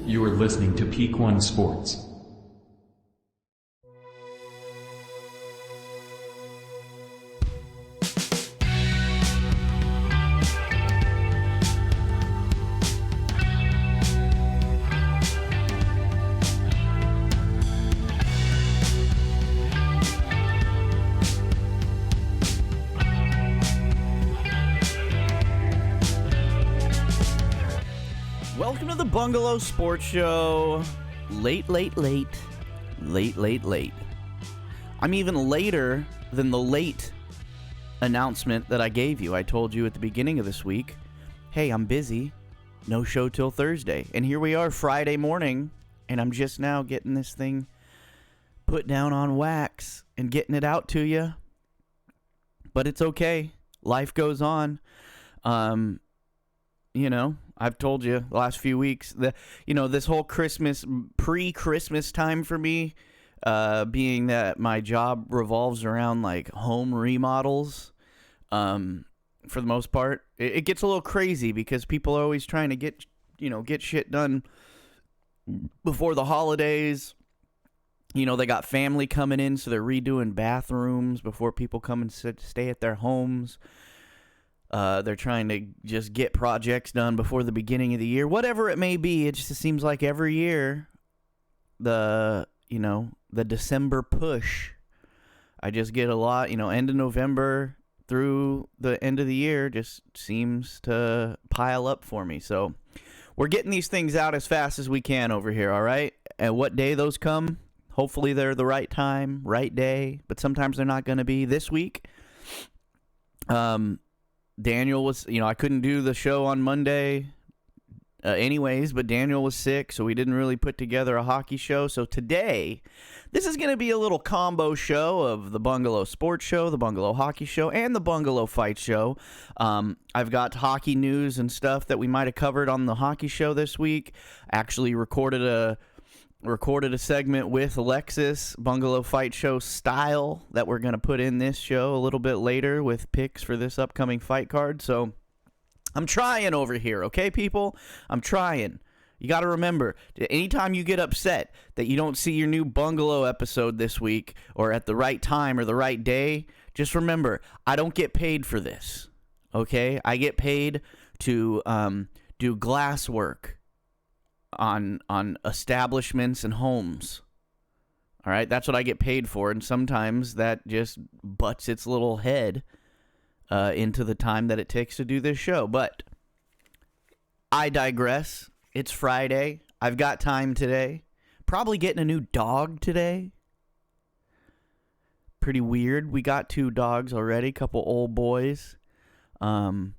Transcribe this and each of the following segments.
You are listening to Peak One Sports. Welcome to the Bungalow Sports Show. Late. I'm even later than the late announcement that I gave you. I told you at the beginning of this week, hey, I'm busy. No show till Thursday. And here we are Friday morning, and I'm just now getting this thing put down on wax and getting it out to you. But it's okay. Life goes on. I've told you the last few weeks that, this whole pre-Christmas time for me, being that my job revolves around like home remodels, for the most part, it gets a little crazy because people are always trying to get shit done before the holidays. They got family coming in, so they're redoing bathrooms before people come and stay at their homes. They're trying to just get projects done before the beginning of the year. Whatever it may be, it just seems like every year, the December push, I just get a lot, end of November through the end of the year just seems to pile up for me. So we're getting these things out as fast as we can over here, all right? And what day those come, hopefully they're the right time, right day, but sometimes they're not going to be. This week, Daniel was, I couldn't do the show on Monday anyways, but Daniel was sick, so we didn't really put together a hockey show. So today, this is going to be a little combo show of the Bungalow Sports Show, the Bungalow Hockey Show, and the Bungalow Fight Show. I've got hockey news and stuff that we might have covered on the hockey show this week. Actually recorded a segment with Alexis, Bungalow Fight Show style, that we're going to put in this show a little bit later with picks for this upcoming fight card. So I'm trying over here, okay, people? I'm trying. You got to remember, anytime you get upset that you don't see your new Bungalow episode this week or at the right time or the right day, just remember, I don't get paid for this, okay? I get paid to do glass work on establishments and homes. All right, that's what I get paid for, and sometimes that just butts its little head into the time that it takes to do this show. But I digress. It's Friday. I've got time today. Probably getting a new dog today. Pretty weird. We got 2 dogs already, a couple old boys. But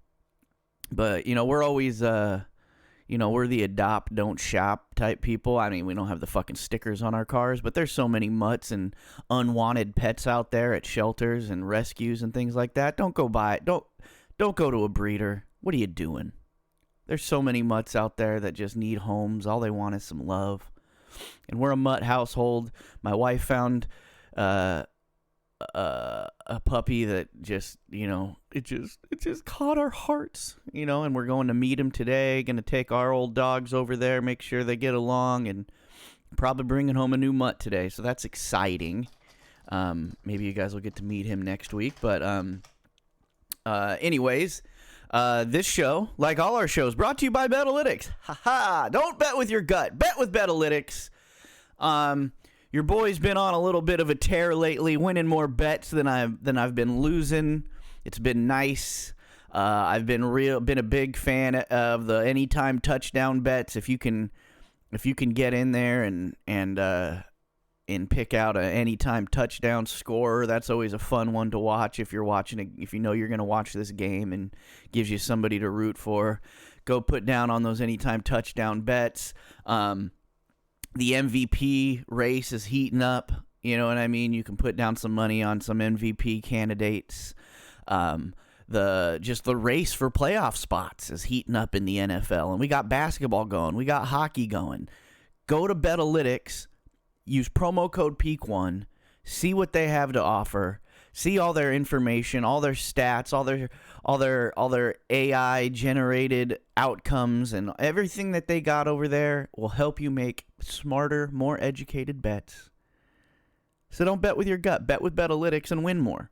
we're always we're the adopt, don't shop type people. I mean, we don't have the fucking stickers on our cars, but there's so many mutts and unwanted pets out there at shelters and rescues and things like that. Don't go buy it. Don't go to a breeder. What are you doing? There's so many mutts out there that just need homes. All they want is some love. And we're a mutt household. My wife found a puppy that just, it just caught our hearts, and we're going to meet him today, going to take our old dogs over there, make sure they get along, and probably bringing home a new mutt today. So that's exciting. Maybe you guys will get to meet him next week. But anyways, this show, like all our shows, brought to you by Betalytics. Ha! Don't bet with your gut. Bet with Betalytics. Your boy's been on a little bit of a tear lately, winning more bets than I've been losing. It's been nice. I've been a big fan of the anytime touchdown bets. If you can get in there and pick out an anytime touchdown scorer, that's always a fun one to watch. If you're watching if you know you're going to watch this game and gives you somebody to root for, go put down on those anytime touchdown bets. The MVP race is heating up. You know what I mean? You can put down some money on some MVP candidates. The race for playoff spots is heating up in the NFL. And we got basketball going. We got hockey going. Go to Betalytics. Use promo code PEAK1. See what they have to offer. See all their information, all their stats, all their AI generated outcomes, and everything that they got over there will help you make smarter, more educated bets. So don't bet with your gut. Bet with Betalytics and win more.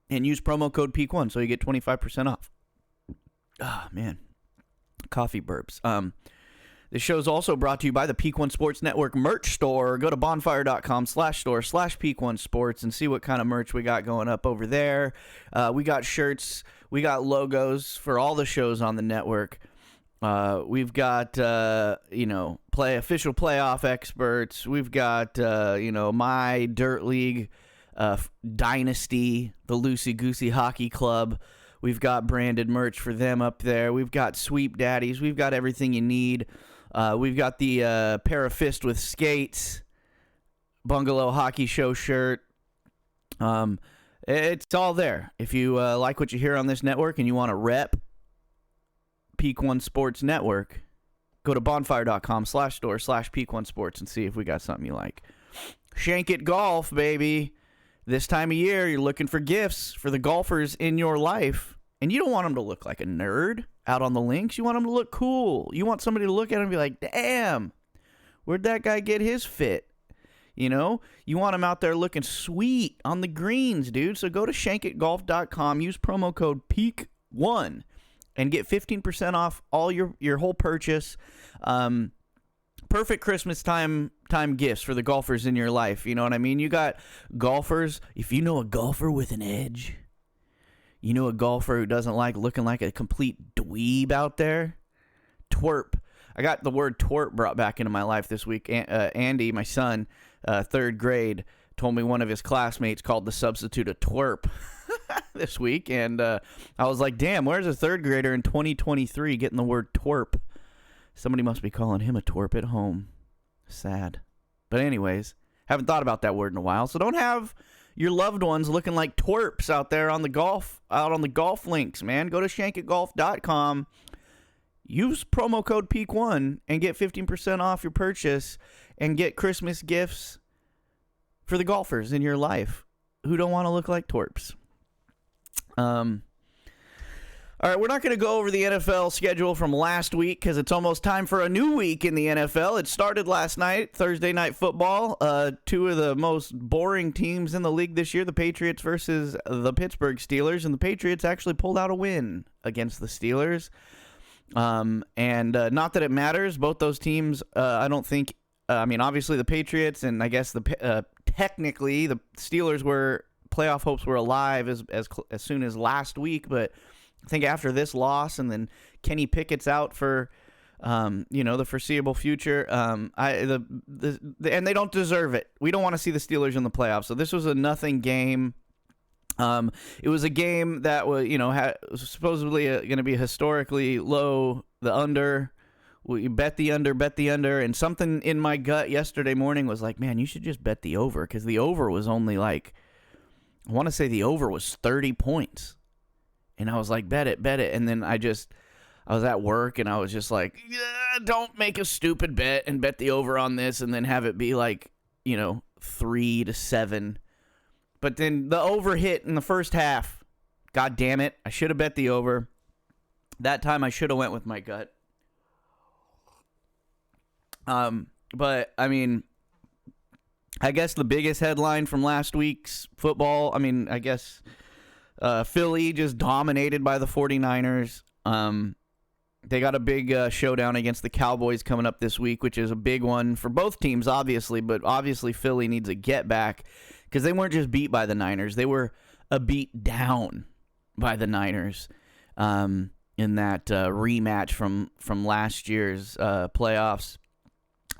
And use promo code PEAK1 so you get 25% off. Ah, man. Coffee burps. This show is also brought to you by the Peak One Sports Network merch store. Go to bonfire.com/store/Peak1Sports and see what kind of merch we got going up over there. We got shirts. We got logos for all the shows on the network. We've got, official playoff experts. We've got, my Dirt League Dynasty, the Loosey Goosey Hockey Club. We've got branded merch for them up there. We've got Sweep Daddies. We've got everything you need. We've got the Pair of Fist with Skates Bungalow Hockey Show shirt. It's all there. If you like what you hear on this network and you want to rep Peak One Sports Network, go to bonfire.com/store/Peak1Sports and see if we got something you like. Shank It Golf, baby. This time of year, you're looking for gifts for the golfers in your life, and you don't want them to look like a nerd out on the links. You want them to look cool. You want somebody to look at them and be like, damn, where'd that guy get his fit? You know, you want them out there looking sweet on the greens, dude. So go to shankitgolf.com, use promo code PEAK1, and get 15% off all your whole purchase. Perfect Christmas time gifts for the golfers in your life. You know what I mean? You got golfers. If you know a golfer with an edge, you know a golfer who doesn't like looking like a complete dweeb out there, twerp. I got the word twerp brought back into my life this week. Andy, my son, third grade, told me one of his classmates called the substitute a twerp this week. And I was like, damn, where's a third grader in 2023 getting the word twerp? Somebody must be calling him a twerp at home. Sad. But anyways, haven't thought about that word in a while. So don't have your loved ones looking like twerps out there on the golf links, man. Go to shankitgolf.com. Use promo code PEAK1 and get 15% off your purchase and get Christmas gifts for the golfers in your life who don't want to look like twerps. All right, we're not going to go over the NFL schedule from last week because it's almost time for a new week in the NFL. It started last night, Thursday Night Football. Two of the most boring teams in the league this year, the Patriots versus the Pittsburgh Steelers, and the Patriots actually pulled out a win against the Steelers. And not that it matters. Both those teams, I don't think, obviously the Patriots and I guess technically the Steelers playoff hopes were alive as soon as last week, but I think after this loss and then Kenny Pickett's out for, the foreseeable future, and they don't deserve it. We don't want to see the Steelers in the playoffs. So this was a nothing game. It was a game that was, was supposedly going to be historically low. The under, we bet the under, and something in my gut yesterday morning was like, man, you should just bet the over because the over was only like, I want to say the over was 30 points. And I was like, bet it. And then I was at work and I was just like, yeah, don't make a stupid bet and bet the over on this and then have it be like, 3-7. But then the over hit in the first half. God damn it. I should have bet the over. That time I should have went with my gut. But I guess the biggest headline from last week's football, Philly just dominated by the 49ers. They got a big showdown against the Cowboys coming up this week, which is a big one for both teams, obviously. But obviously Philly needs a get back because they weren't just beat by the Niners. They were a beat down by the Niners in that rematch from last year's playoffs.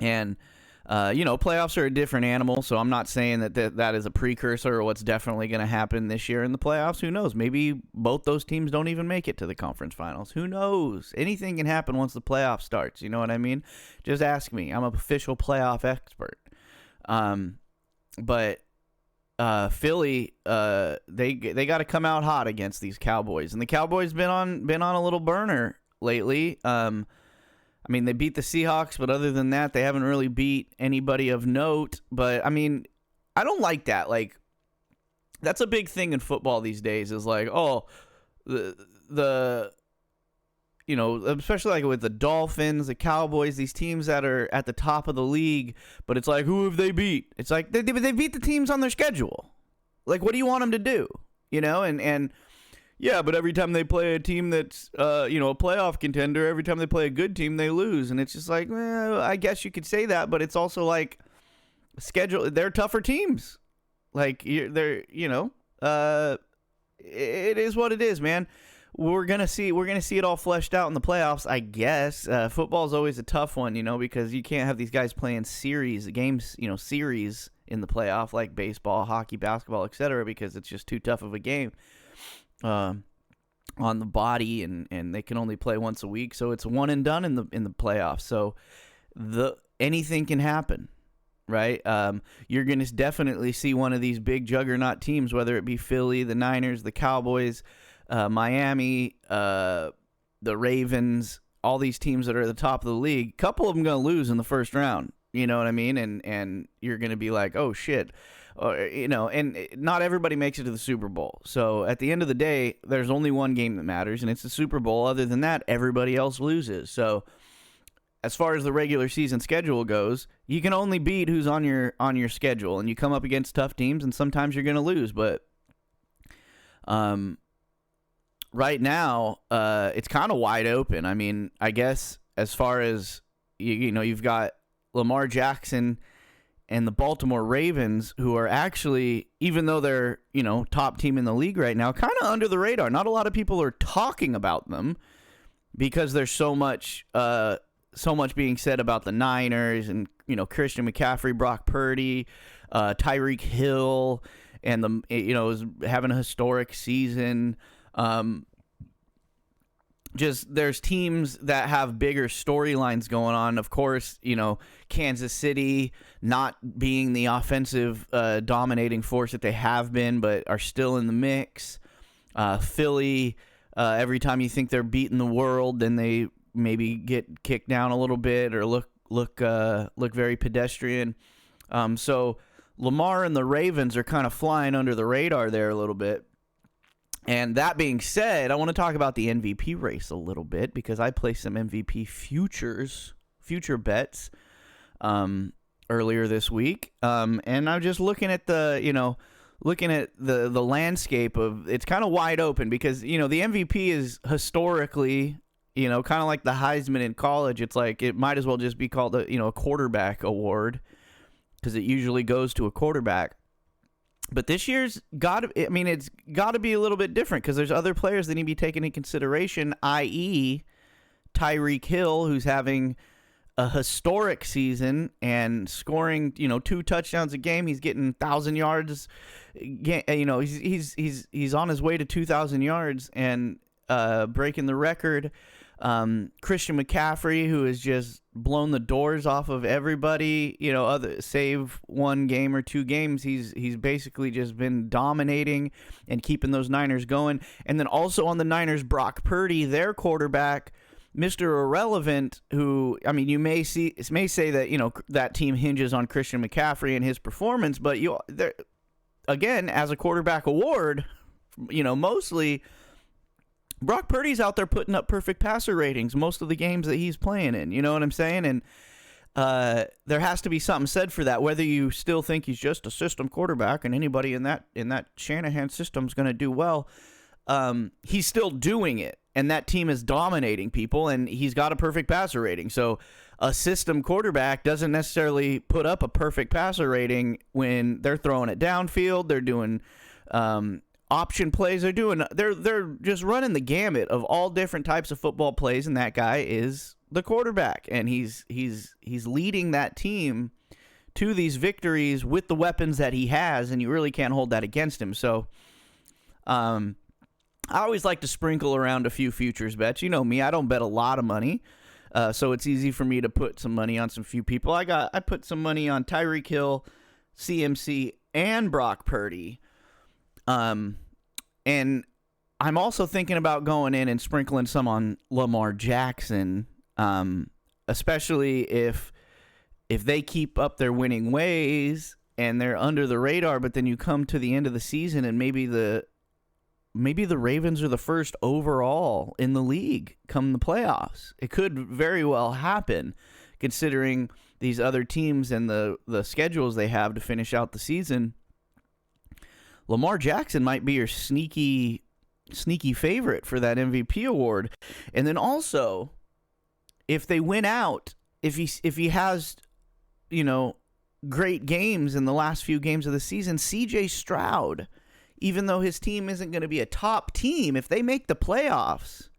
And playoffs are a different animal, so I'm not saying that is a precursor or what's definitely going to happen this year in the playoffs. Who knows? Maybe both those teams don't even make it to the conference finals. Who knows? Anything can happen once the playoff starts. You know what I mean? Just ask me. I'm an official playoff expert. But Philly, they got to come out hot against these Cowboys, and the Cowboys been on a little burner lately. They beat the Seahawks, but other than that, they haven't really beat anybody of note. But, I don't like that. Like, that's a big thing in football these days is like, oh, the you know, especially like with the Dolphins, the Cowboys, these teams that are at the top of the league, but it's like, who have they beat? It's like, they beat the teams on their schedule. Like, what do you want them to do? You know, and yeah, but every time they play a team that's, you know, a playoff contender, every time they play a good team, they lose. And it's just like, well, I guess you could say that, but it's also like, schedule, they're tougher teams. Like, they're, you know, it is what it is, man. We're gonna see it all fleshed out in the playoffs, I guess. Football is always a tough one, you know, because you can't have these guys playing series in the playoff like baseball, hockey, basketball, etc., because it's just too tough of a game on the body, and they can only play once a week, so it's one and done in the playoffs. So anything can happen, right? You're gonna definitely see one of these big juggernaut teams, whether it be Philly, the Niners, the Cowboys, Miami, the Ravens, all these teams that are at the top of the league. A couple of them going to lose in the first round. You know what I mean? And you're going to be like, oh, shit. You know, and not everybody makes it to the Super Bowl. So at the end of the day, there's only one game that matters, and it's the Super Bowl. Other than that, everybody else loses. So as far as the regular season schedule goes, you can only beat who's on your schedule, and you come up against tough teams, and sometimes you're going to lose. But right now, it's kind of wide open. I mean, I guess as far as, you know, you've got Lamar Jackson and the Baltimore Ravens, who are actually, even though they're, you know, top team in the league right now, kind of under the radar. Not a lot of people are talking about them because there's so much being said about the Niners and, you know, Christian McCaffrey, Brock Purdy, Tyreek Hill, and is having a historic season. Just there's teams that have bigger storylines going on. Of course, you know, Kansas City not being the offensive dominating force that they have been, but are still in the mix. Philly, every time you think they're beating the world, then they maybe get kicked down a little bit or look very pedestrian. So Lamar and the Ravens are kind of flying under the radar there a little bit. And that being said, I want to talk about the MVP race a little bit because I placed some MVP future bets earlier this week. And I'm just looking at the landscape of, it's kind of wide open because, you know, the MVP is historically, you know, kind of like the Heisman in college. It's like it might as well just be called a quarterback award because it usually goes to a quarterback. But this year's it's got to be a little bit different because there's other players that need to be taken into consideration, i.e. Tyreek Hill, who's having a historic season and scoring, you know, 2 touchdowns a game. He's getting 1,000 yards. You know, he's on his way to 2,000 yards and breaking the record. Christian McCaffrey, who has just blown the doors off of everybody, you know, save 1 game or 2 games. He's basically just been dominating and keeping those Niners going. And then also on the Niners, Brock Purdy, their quarterback, Mr. Irrelevant, who, I mean, you may say that, you know, that team hinges on Christian McCaffrey and his performance, but again, as a quarterback award, you know, mostly Brock Purdy's out there putting up perfect passer ratings most of the games that he's playing in. You know what I'm saying? And there has to be something said for that. Whether you still think he's just a system quarterback and anybody in that Shanahan system is going to do well, he's still doing it. And that team is dominating people, and he's got a perfect passer rating. So a system quarterback doesn't necessarily put up a perfect passer rating when they're throwing it downfield. They're doing option plays. They're just running the gamut of all different types of football plays, and that guy is the quarterback, and he's leading that team to these victories with the weapons that he has, and you really can't hold that against him. So I always like to sprinkle around a few futures bets. You know me, I don't bet a lot of money, so it's easy for me to put some money on some few people. I put some money on Tyreek Hill, CMC, and Brock Purdy. And I'm also thinking about going in and sprinkling some on Lamar Jackson, especially if they keep up their winning ways and they're under the radar, but then you come to the end of the season and maybe the Ravens are the first overall in the league come the playoffs. It could very well happen, considering these other teams and the schedules they have to finish out the season. Lamar Jackson might be your sneaky favorite for that MVP award. And then also, if they win out, if he has, great games in the last few games of the season, CJ Stroud, even though his team isn't going to be a top team, if they make the playoffs,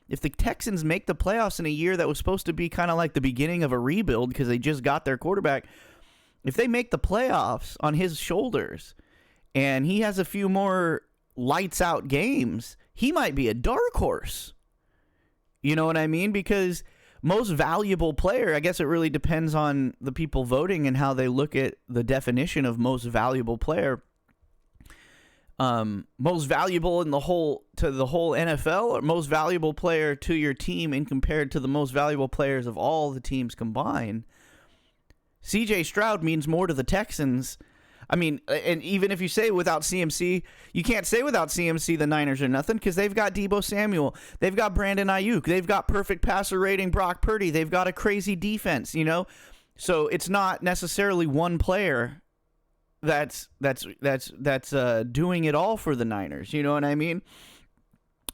if the Texans make the playoffs in a year that was supposed to be kind of like the beginning of a rebuild because they just got their quarterback, if they make the playoffs on his shoulders and he has a few more lights out games, he might be a dark horse. You know what I mean? Because most valuable player, I guess it really depends on the people voting and how they look at the definition of most valuable player. Most valuable in the whole NFL, or most valuable player to your team and compared to the most valuable players of all the teams combined. CJ Stroud means more to the Texans. I mean, and even if you say without CMC, you can't say without CMC the Niners are nothing, because they've got Deebo Samuel, they've got Brandon Ayuk, they've got perfect passer rating Brock Purdy, they've got a crazy defense, So it's not necessarily one player that's doing it all for the Niners. You know what I mean?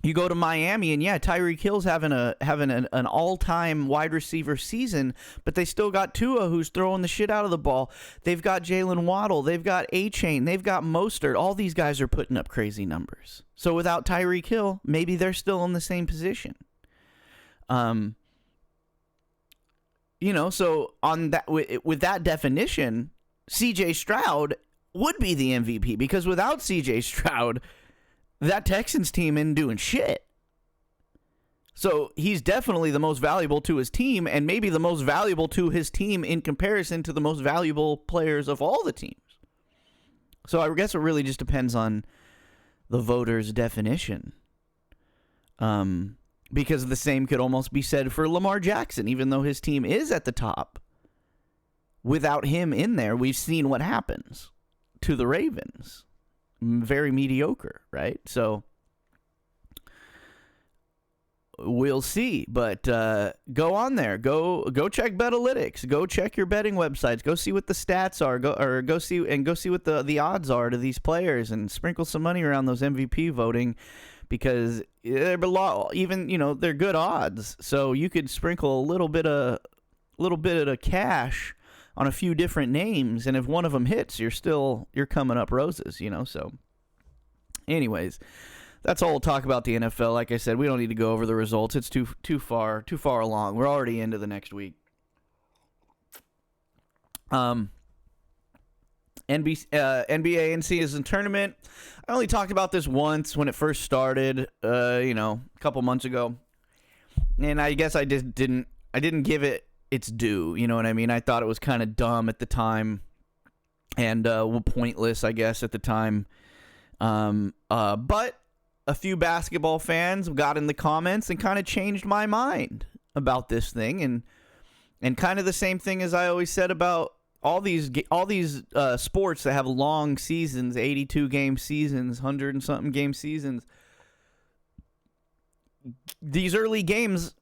You go to Miami, and yeah, Tyreek Hill's having an all-time wide receiver season, but they still got Tua, who's throwing the shit out of the ball. They've got Jalen Waddle, they've got A-Chain, they've got Mostert. All these guys are putting up crazy numbers. So without Tyreek Hill, maybe they're still in the same position. So on that, with that definition, CJ Stroud would be the MVP, because without CJ Stroud, that Texans team isn't doing shit. So he's definitely the most valuable to his team, and maybe the most valuable to his team in comparison to the most valuable players of all the teams. So I guess it really just depends on the voters' definition. Because the same could almost be said for Lamar Jackson, even though his team is at the top. Without him in there, we've seen what happens to the Ravens. Very mediocre, right? So we'll see. But go on there. Go check Betalytics. Go check your betting websites. Go see what the stats are. Go see what the odds are to these players, and sprinkle some money around those MVP voting, because they're they're good odds. So you could sprinkle a little bit of cash on a few different names, and if one of them hits, you're coming up roses, So anyways, that's all we'll talk about the NFL. Like I said, we don't need to go over the results. It's too far along. We're already into the next week. NBA in-season tournament. I only talked about this once when it first started, a couple months ago, and I guess I just didn't give it its due, you know what I mean? I thought it was kind of dumb at the time, and pointless, I guess, at the time. But a few basketball fans got in the comments and kind of changed my mind about this thing, and kind of the same thing as I always said about all these sports that have long seasons, 82 game seasons, 100 and something game seasons. These early games,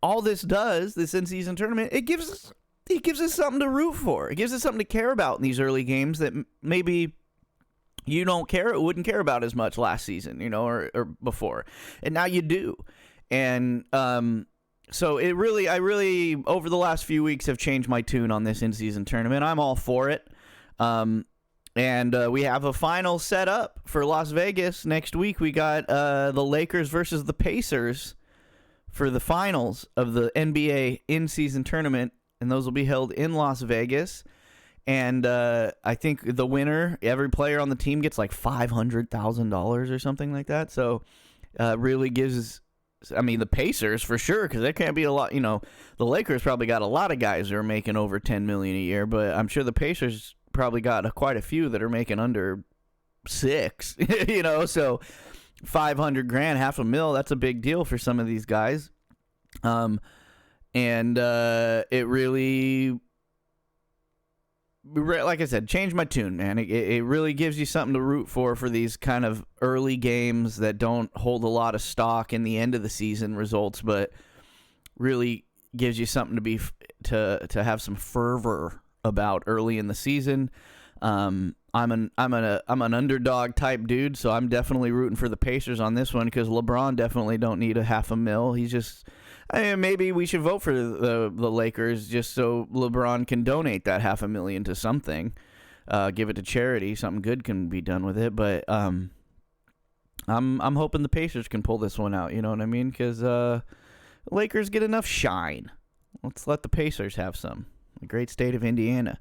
all this in-season tournament, it gives us something to root for. It gives us something to care about in these early games that maybe you wouldn't care about as much last season, or before, and now you do. And so I really over the last few weeks have changed my tune on this in-season tournament. I'm all for it. And we have a final set up for Las Vegas next week. We got the Lakers versus the Pacers for the finals of the NBA in-season tournament, and those will be held in Las Vegas. And I think the winner, every player on the team gets like $500,000 or something like that. So really gives, the Pacers for sure, because there can't be a lot. The Lakers probably got a lot of guys who are making over $10 million a year, but I'm sure the Pacers probably got quite a few that are making under $6. So $500,000, $500,000, that's a big deal for some of these guys. And it really like I said, change my tune, man. It really gives you something to root for these kind of early games that don't hold a lot of stock in the end of the season results, but really gives you something to have some fervor about early in the season. I'm an underdog type dude, so I'm definitely rooting for the Pacers on this one because LeBron definitely don't need a $500,000. He's just, maybe we should vote for the Lakers just so LeBron can donate that $500,000 to something, give it to charity. Something good can be done with it. But I'm hoping the Pacers can pull this one out. You know what I mean? Because Lakers get enough shine. Let's let the Pacers have some. The great state of Indiana.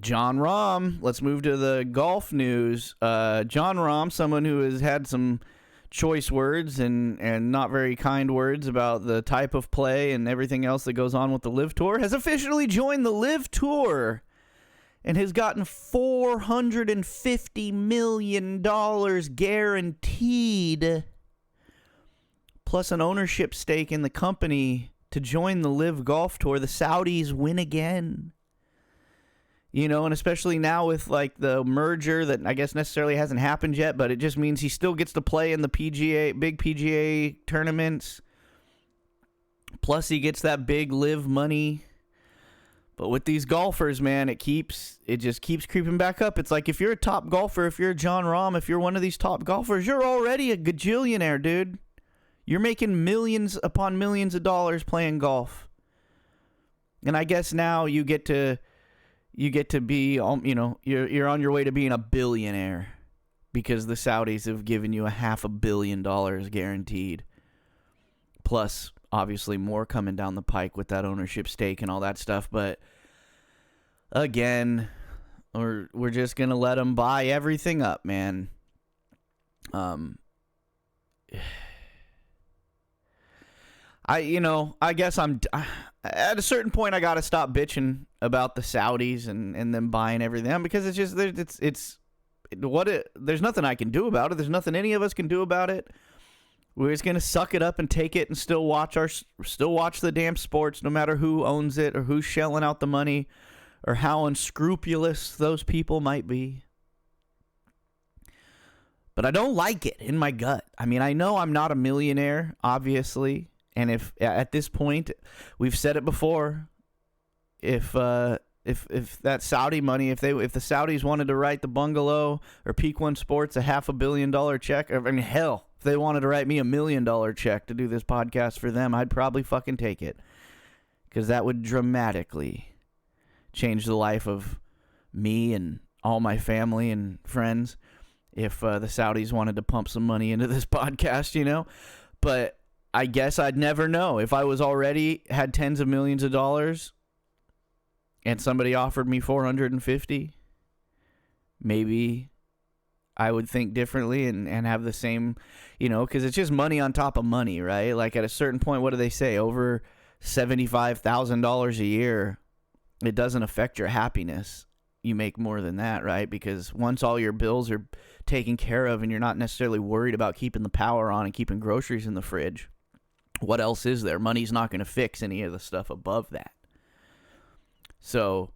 John Rahm, let's move to the golf news. John Rahm, someone who has had some choice words and not very kind words about the type of play and everything else that goes on with the LIV Tour, has officially joined the LIV Tour and has gotten $450 million guaranteed, plus an ownership stake in the company to join the LIV Golf Tour. The Saudis win again. You know, and especially now with, like, the merger that I guess necessarily hasn't happened yet, but it just means he still gets to play in the big PGA tournaments. Plus, he gets that big LIV money. But with these golfers, man, it just keeps creeping back up. It's like if you're a top golfer, if you're John Rahm, if you're one of these top golfers, you're already a gajillionaire, dude. You're making millions upon millions of dollars playing golf. And I guess now you get to be, you're on your way to being a billionaire because the Saudis have given you $500 million guaranteed. Plus, obviously, more coming down the pike with that ownership stake and all that stuff. But again, we're just going to let them buy everything up, man. I guess at a certain point I got to stop bitching about the Saudis and them buying everything because it's just there's nothing I can do about it. There's nothing any of us can do about it. We're just going to suck it up and take it and still watch the damn sports no matter who owns it or who's shelling out the money or how unscrupulous those people might be. But I don't like it in my gut. I mean, I know I'm not a millionaire, obviously. And if at this point, we've said it before, if that Saudi money, if the Saudis wanted to write the Bungalow or Peak One Sports $500 million check, I mean, hell, if they wanted to write me $1 million check to do this podcast for them, I'd probably fucking take it, because that would dramatically change the life of me and all my family and friends if the Saudis wanted to pump some money into this podcast, you know. But I guess I'd never know. If I was already had tens of millions of dollars and somebody offered me 450, maybe I would think differently and have the same, because it's just money on top of money, right? Like at a certain point, what do they say? Over $75,000 a year, it doesn't affect your happiness. You make more than that, right? Because once all your bills are taken care of and you're not necessarily worried about keeping the power on and keeping groceries in the fridge, what else is there? Money's not going to fix any of the stuff above that. So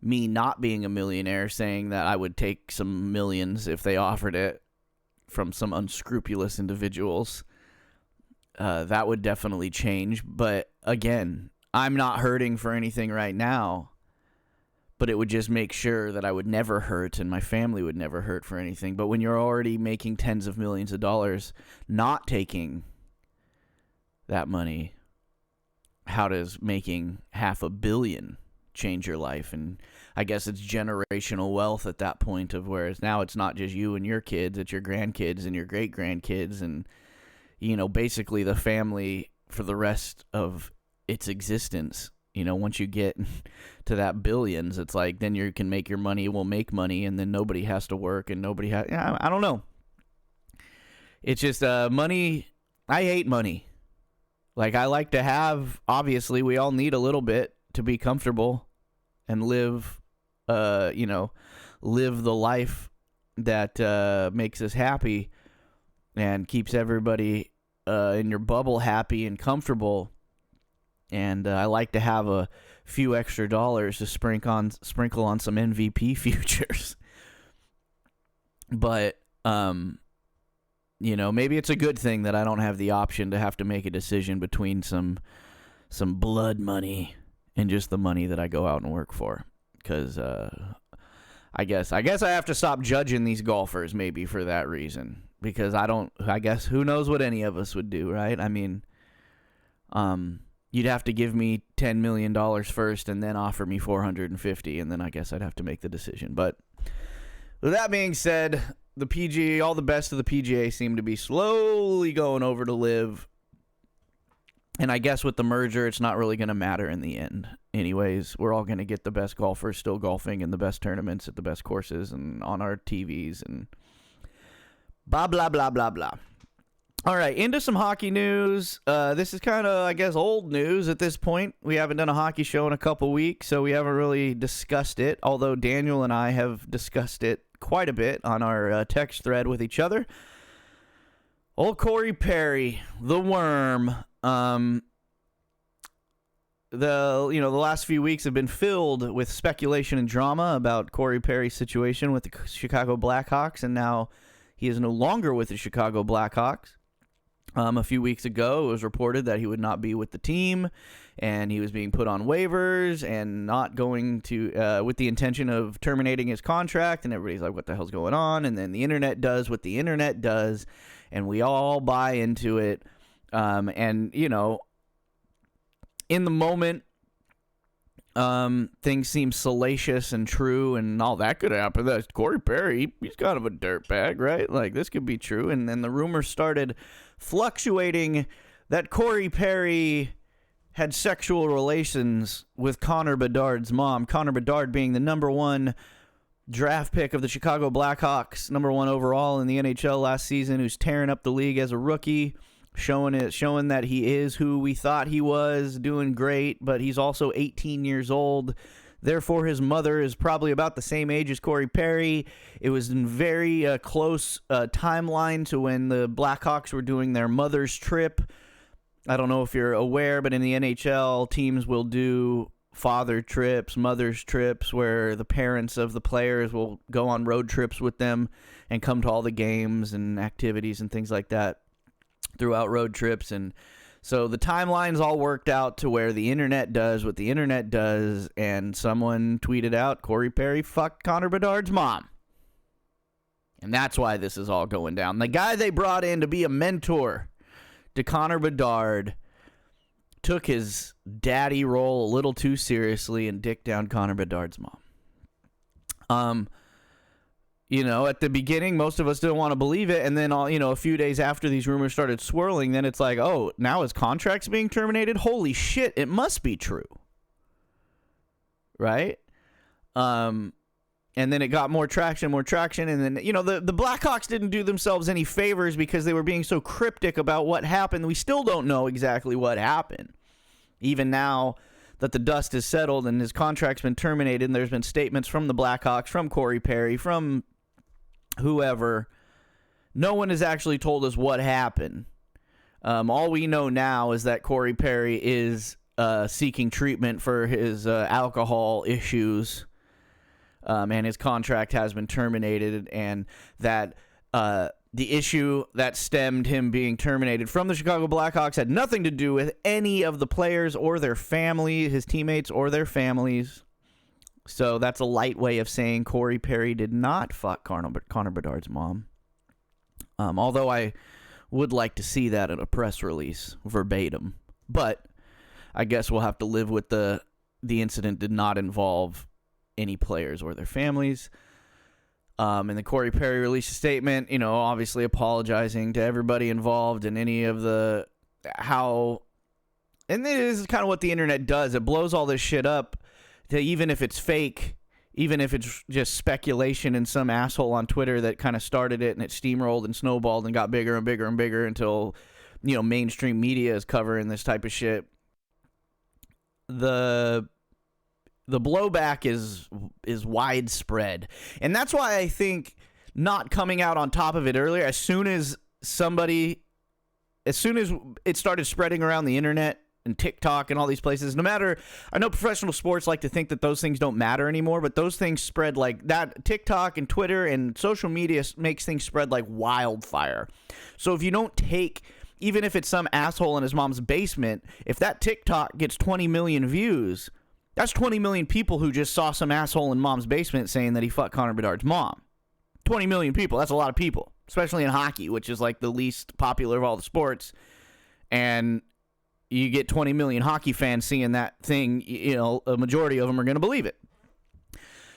me not being a millionaire, saying that I would take some millions if they offered it from some unscrupulous individuals, that would definitely change. But again, I'm not hurting for anything right now, but it would just make sure that I would never hurt and my family would never hurt for anything. But when you're already making tens of millions of dollars, not taking that money, how does making $500 million change your life? And I guess it's generational wealth at that point, of whereas now it's not just you and your kids, it's your grandkids and your great grandkids, and basically the family for the rest of its existence. Once you get to that billions, it's like then you can make your money, will make money, and then nobody has to work and nobody has. I don't know. It's just money. I hate money. Like, I like to have, obviously, we all need a little bit to be comfortable and live, live the life that makes us happy and keeps everybody in your bubble happy and comfortable. and I like to have a few extra dollars to sprinkle on some MVP futures. But maybe it's a good thing that I don't have the option to have to make a decision between some blood money and just the money that I go out and work for. Because I guess I have to stop judging these golfers maybe for that reason. Because I guess who knows what any of us would do, right? I mean, you'd have to give me $10 million first and then offer me $450, and then I guess I'd have to make the decision. But with that being said, the PGA, all the best of the PGA seem to be slowly going over to LIV. And I guess with the merger, it's not really going to matter in the end. Anyways, we're all going to get the best golfers still golfing in the best tournaments at the best courses and on our TVs and blah, blah, blah, blah, blah. All right, into some hockey news. This is kind of, I guess, old news at this point. We haven't done a hockey show in a couple weeks, so we haven't really discussed it, although Daniel and I have discussed it quite a bit on our text thread with each other. Old Corey Perry, the worm. The last few weeks have been filled with speculation and drama about Corey Perry's situation with the Chicago Blackhawks, and now he is no longer with the Chicago Blackhawks. A few weeks ago, it was reported that he would not be with the team, and he was being put on waivers and not going to, with the intention of terminating his contract, and everybody's like, what the hell's going on? And then the internet does what the internet does, and we all buy into it. And, in the moment, things seem salacious and true, and all that could happen. That's Corey Perry, he's kind of a dirtbag, right? Like, this could be true. And then the rumors started fluctuating that Corey Perry had sexual relations with Connor Bedard's mom. Connor Bedard being the number one draft pick of the Chicago Blackhawks, number one overall in the NHL last season, who's tearing up the league as a rookie, showing that he is who we thought he was, doing great, but he's also 18 years old. Therefore, his mother is probably about the same age as Corey Perry. It was in very close timeline to when the Blackhawks were doing their mother's trip. I don't know if you're aware, but in the NHL, teams will do father trips, mother's trips, where the parents of the players will go on road trips with them and come to all the games and activities and things like that throughout road trips. And so the timeline's all worked out to where the internet does what the internet does, and someone tweeted out, Corey Perry fucked Connor Bedard's mom. And that's why this is all going down. The guy they brought in to be a mentor to Connor Bedard took his daddy role a little too seriously and dicked down Connor Bedard's mom. At the beginning, most of us didn't want to believe it. And then, a few days after these rumors started swirling, then it's like, oh, now his contract's being terminated? Holy shit, it must be true. Right? And then it got more traction. And then, the Blackhawks didn't do themselves any favors because they were being so cryptic about what happened. We still don't know exactly what happened. Even now that the dust has settled and his contract's been terminated, and there's been statements from the Blackhawks, from Corey Perry, from whoever, no one has actually told us what happened. All we know now is that Corey Perry is seeking treatment for his alcohol issues, and his contract has been terminated, and that the issue that stemmed him being terminated from the Chicago Blackhawks had nothing to do with any of the players or their family, his teammates or their families. So that's a light way of saying Corey Perry did not fuck Connor Bedard's mom. Although I would like to see that in a press release, verbatim. But I guess we'll have to live with the incident did not involve any players or their families. And then Corey Perry released a statement, obviously apologizing to everybody involved in any of and this is kind of what the internet does. It blows all this shit up. Even if it's fake, even if it's just speculation and some asshole on Twitter that kind of started it and it steamrolled and snowballed and got bigger and bigger and bigger until, mainstream media is covering this type of shit. The blowback is widespread. And that's why I think not coming out on top of it earlier, as soon as it started spreading around the internet and TikTok and all these places, no matter, I know professional sports like to think that those things don't matter anymore, but those things spread like that. TikTok and Twitter and social media makes things spread like wildfire. So if you don't take, even if it's some asshole in his mom's basement, if that TikTok gets 20 million views, that's 20 million people who just saw some asshole in mom's basement saying that he fucked Connor Bedard's mom. 20 million people, that's a lot of people, especially in hockey, which is like the least popular of all the sports. And you get 20 million hockey fans seeing that thing, you know, a majority of them are going to believe it.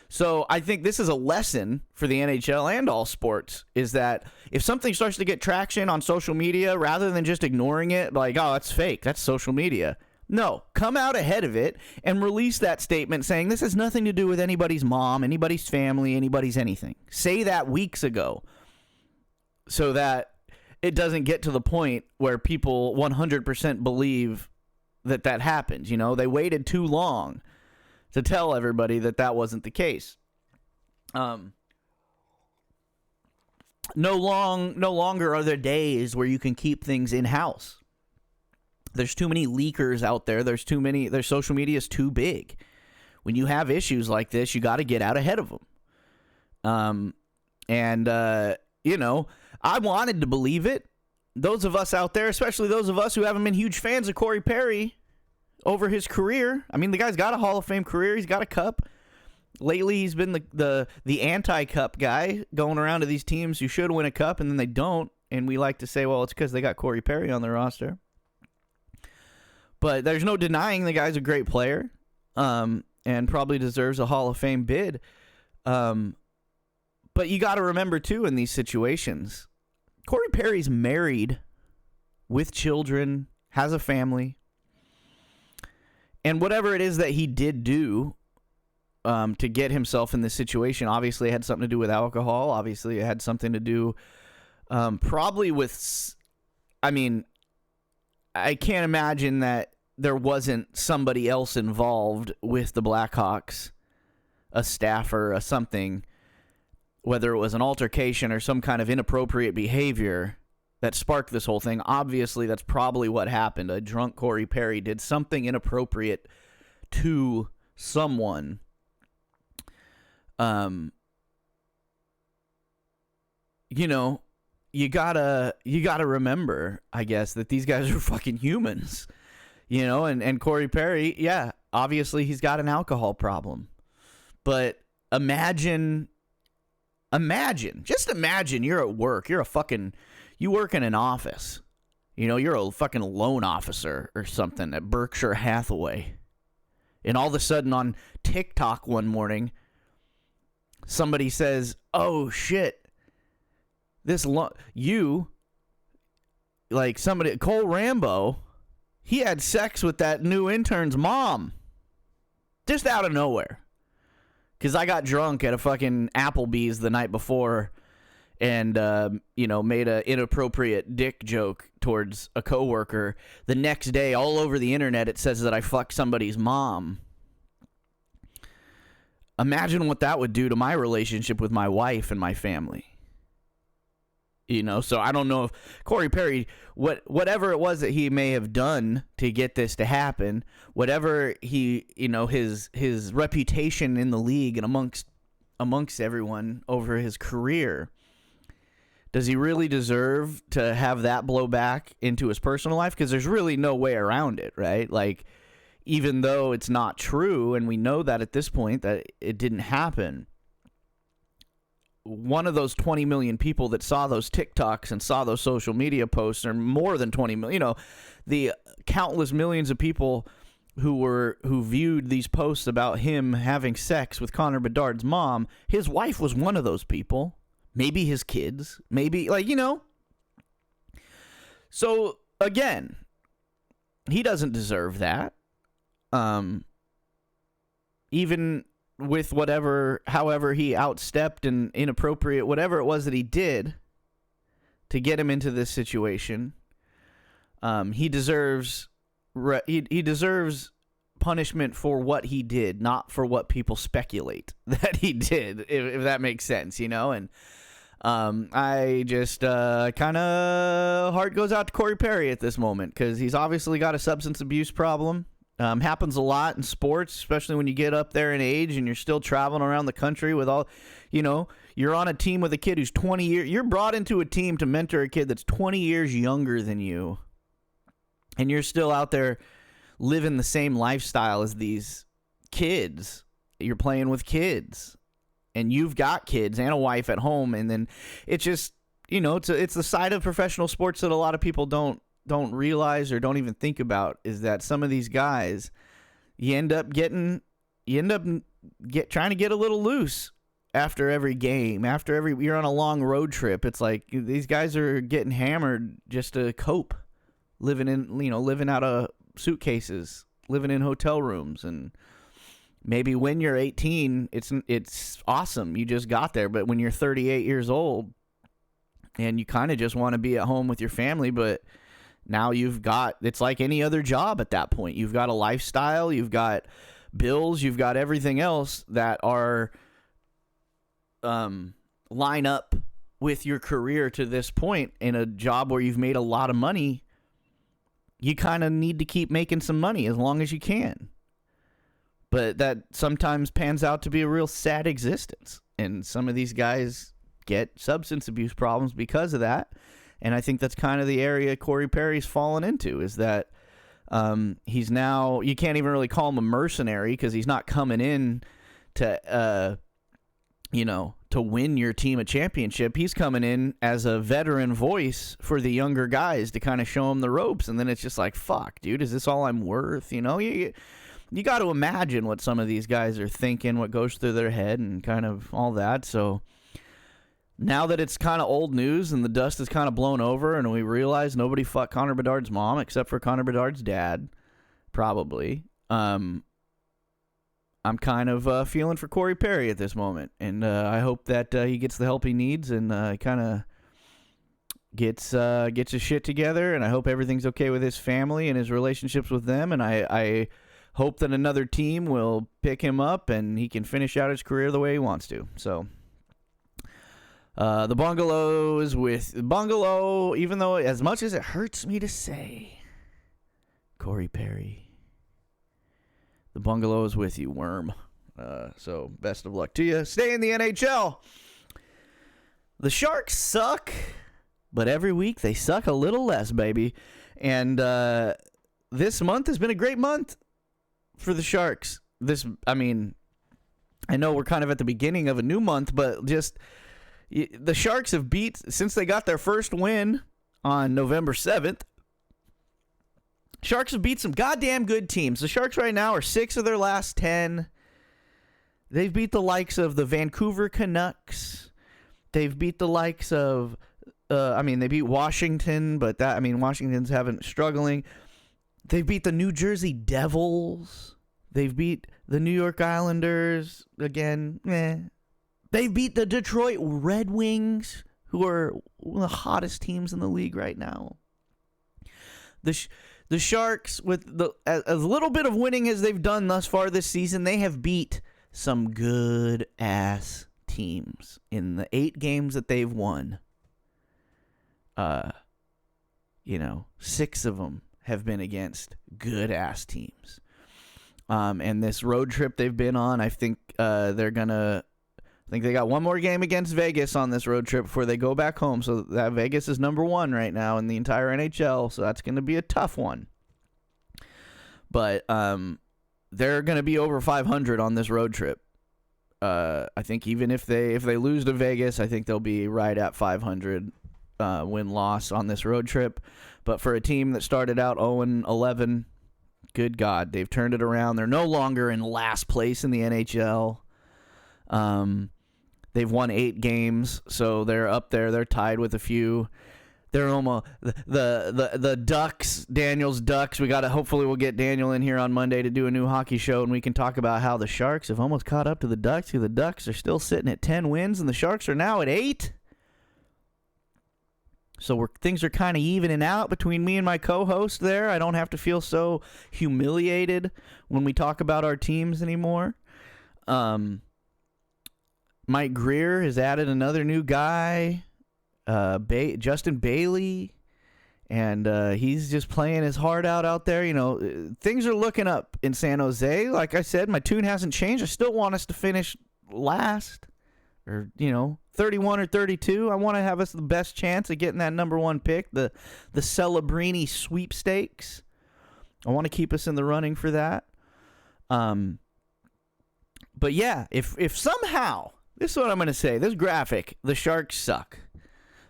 So I think this is a lesson for the NHL and all sports, is that if something starts to get traction on social media, rather than just ignoring it, like, oh, that's fake, that's social media. No, come out ahead of it and release that statement saying this has nothing to do with anybody's mom, anybody's family, anybody's anything. Say that weeks ago so that it doesn't get to the point where people 100% believe that that happened. You know, they waited too long to tell everybody that that wasn't the case. No longer are there days where you can keep things in-house. There's too many leakers out there. Their social media is too big. When you have issues like this, you got to get out ahead of them. You know, I wanted to believe it. Those of us out there, especially those of us who haven't been huge fans of Corey Perry over his career. I mean, the guy's got a Hall of Fame career. He's got a cup. Lately, he's been the anti-cup guy, going around to these teams who should win a cup, and then they don't. And we like to say, well, it's because they got Corey Perry on their roster. But there's no denying the guy's a great player, and probably deserves a Hall of Fame bid. But you got to remember, too, in these situations, Corey Perry's married with children, has a family. And whatever it is that he did do to get himself in this situation, obviously it had something to do with alcohol. Obviously it had something to do probably with, I mean, I can't imagine that there wasn't somebody else involved with the Blackhawks, a staffer, a something, whether it was an altercation or some kind of inappropriate behavior that sparked this whole thing. Obviously, that's probably what happened. A drunk Corey Perry did something inappropriate to someone. You know, you gotta remember, I guess, that these guys are fucking humans. You know, and Corey Perry, yeah, obviously he's got an alcohol problem. But imagine, just imagine you're at work, you work in an office. You know, you're a fucking loan officer or something at Berkshire Hathaway. And all of a sudden on TikTok one morning, somebody says, oh shit, Cole Rambo, he had sex with that new intern's mom. Just out of nowhere. Because I got drunk at a fucking Applebee's the night before and, made an inappropriate dick joke towards a coworker. The next day, all over the internet, it says that I fucked somebody's mom. Imagine what that would do to my relationship with my wife and my family. You know, so I don't know if Corey Perry, whatever it was that he may have done to get this to happen, whatever he, his reputation in the league and amongst everyone over his career, does he really deserve to have that blow back into his personal life? Because there's really no way around it, right? Like, even though it's not true, and we know that at this point that it didn't happen, one of those 20 million people that saw those TikToks and saw those social media posts, or more than 20 million, the countless millions of people who viewed these posts about him having sex with Connor Bedard's mom, his wife was one of those people. Maybe his kids, maybe, So, again, he doesn't deserve that. Even with however he outstepped and inappropriate, whatever it was that he did to get him into this situation, he deserves punishment for what he did, not for what people speculate that he did, if that makes sense, and I just kind of heart goes out to Corey Perry at this moment because he's obviously got a substance abuse problem. Happens a lot in sports, especially when you get up there in age and you're still traveling around the country with all, you're on a team with a kid who's 20 years. You're brought into a team to mentor a kid that's 20 years younger than you. And you're still out there living the same lifestyle as these kids. You're playing with kids. And you've got kids and a wife at home. And then it's just, it's the side of professional sports that a lot of people don't realize or don't even think about, is that some of these guys, you end up trying to get a little loose after every game, you're on a long road trip. It's like these guys are getting hammered just to cope, living out of suitcases, living in hotel rooms. And maybe when you're 18, it's awesome, you just got there. But when you're 38 years old and you kind of just want to be at home with your family, but now it's like any other job at that point. You've got a lifestyle, you've got bills, you've got everything else that are line up with your career to this point. In a job where you've made a lot of money, you kind of need to keep making some money as long as you can. But that sometimes pans out to be a real sad existence. And some of these guys get substance abuse problems because of that. And I think that's kind of the area Corey Perry's fallen into, is that he's now, you can't even really call him a mercenary because he's not coming in to, to win your team a championship. He's coming in as a veteran voice for the younger guys to kind of show them the ropes. And then it's just like, fuck, dude, is this all I'm worth? You got to imagine what some of these guys are thinking, what goes through their head and kind of all that. So now that it's kind of old news and the dust is kind of blown over and we realize nobody fucked Connor Bedard's mom except for Connor Bedard's dad, probably, I'm kind of feeling for Corey Perry at this moment. And I hope that he gets the help he needs and kind of gets his shit together. And I hope everything's okay with his family and his relationships with them. And I hope that another team will pick him up and he can finish out his career the way he wants to. So the Bungalow is with Bungalow, even though as much as it hurts me to say, Corey Perry, the Bungalow is with you, worm. So best of luck to you. Stay in the NHL. The Sharks suck, but every week they suck a little less, baby. And this month has been a great month for the Sharks. I know we're kind of at the beginning of a new month, but just the Sharks have beat, since they got their first win on November 7th, Sharks have beat some goddamn good teams. The Sharks right now are 6 of their last 10. They've beat the likes of the Vancouver Canucks. They've beat the likes of, they beat Washington, but Washington's struggling. They've beat the New Jersey Devils. They've beat the New York Islanders. Again, They've beat the Detroit Red Wings, who are one of the hottest teams in the league right now. The Sharks, with as little bit of winning as they've done thus far this season, they have beat some good-ass teams in the 8 games that they've won. 6 of them have been against good-ass teams. And this road trip they've been on, I think they got one more game against Vegas on this road trip before they go back home. So that Vegas is number 1 right now in the entire NHL. So that's going to be a tough one. But they're going to be over 500 on this road trip. I think even if they lose to Vegas, I think they'll be right at 500 win-loss on this road trip. But for a team that started out 0-11, good God, they've turned it around. They're no longer in last place in the NHL. They've won 8 games, so they're up there. They're tied with a few. They're almost the Ducks, Daniel's Ducks. Hopefully we'll get Daniel in here on Monday to do a new hockey show, and we can talk about how the Sharks have almost caught up to the Ducks. The Ducks are still sitting at 10 wins, and the Sharks are now at 8. So things are kind of evening out between me and my co-host there. I don't have to feel so humiliated when we talk about our teams anymore. Mike Greer has added another new guy, Justin Bailey, and he's just playing his heart out there. You know, things are looking up in San Jose. Like I said, my tune hasn't changed. I still want us to finish last, or 31 or 32. I want to have us the best chance of getting that number one pick, the Celebrini sweepstakes. I want to keep us in the running for that. But yeah, if somehow, this is what I'm going to say, this graphic, the Sharks suck,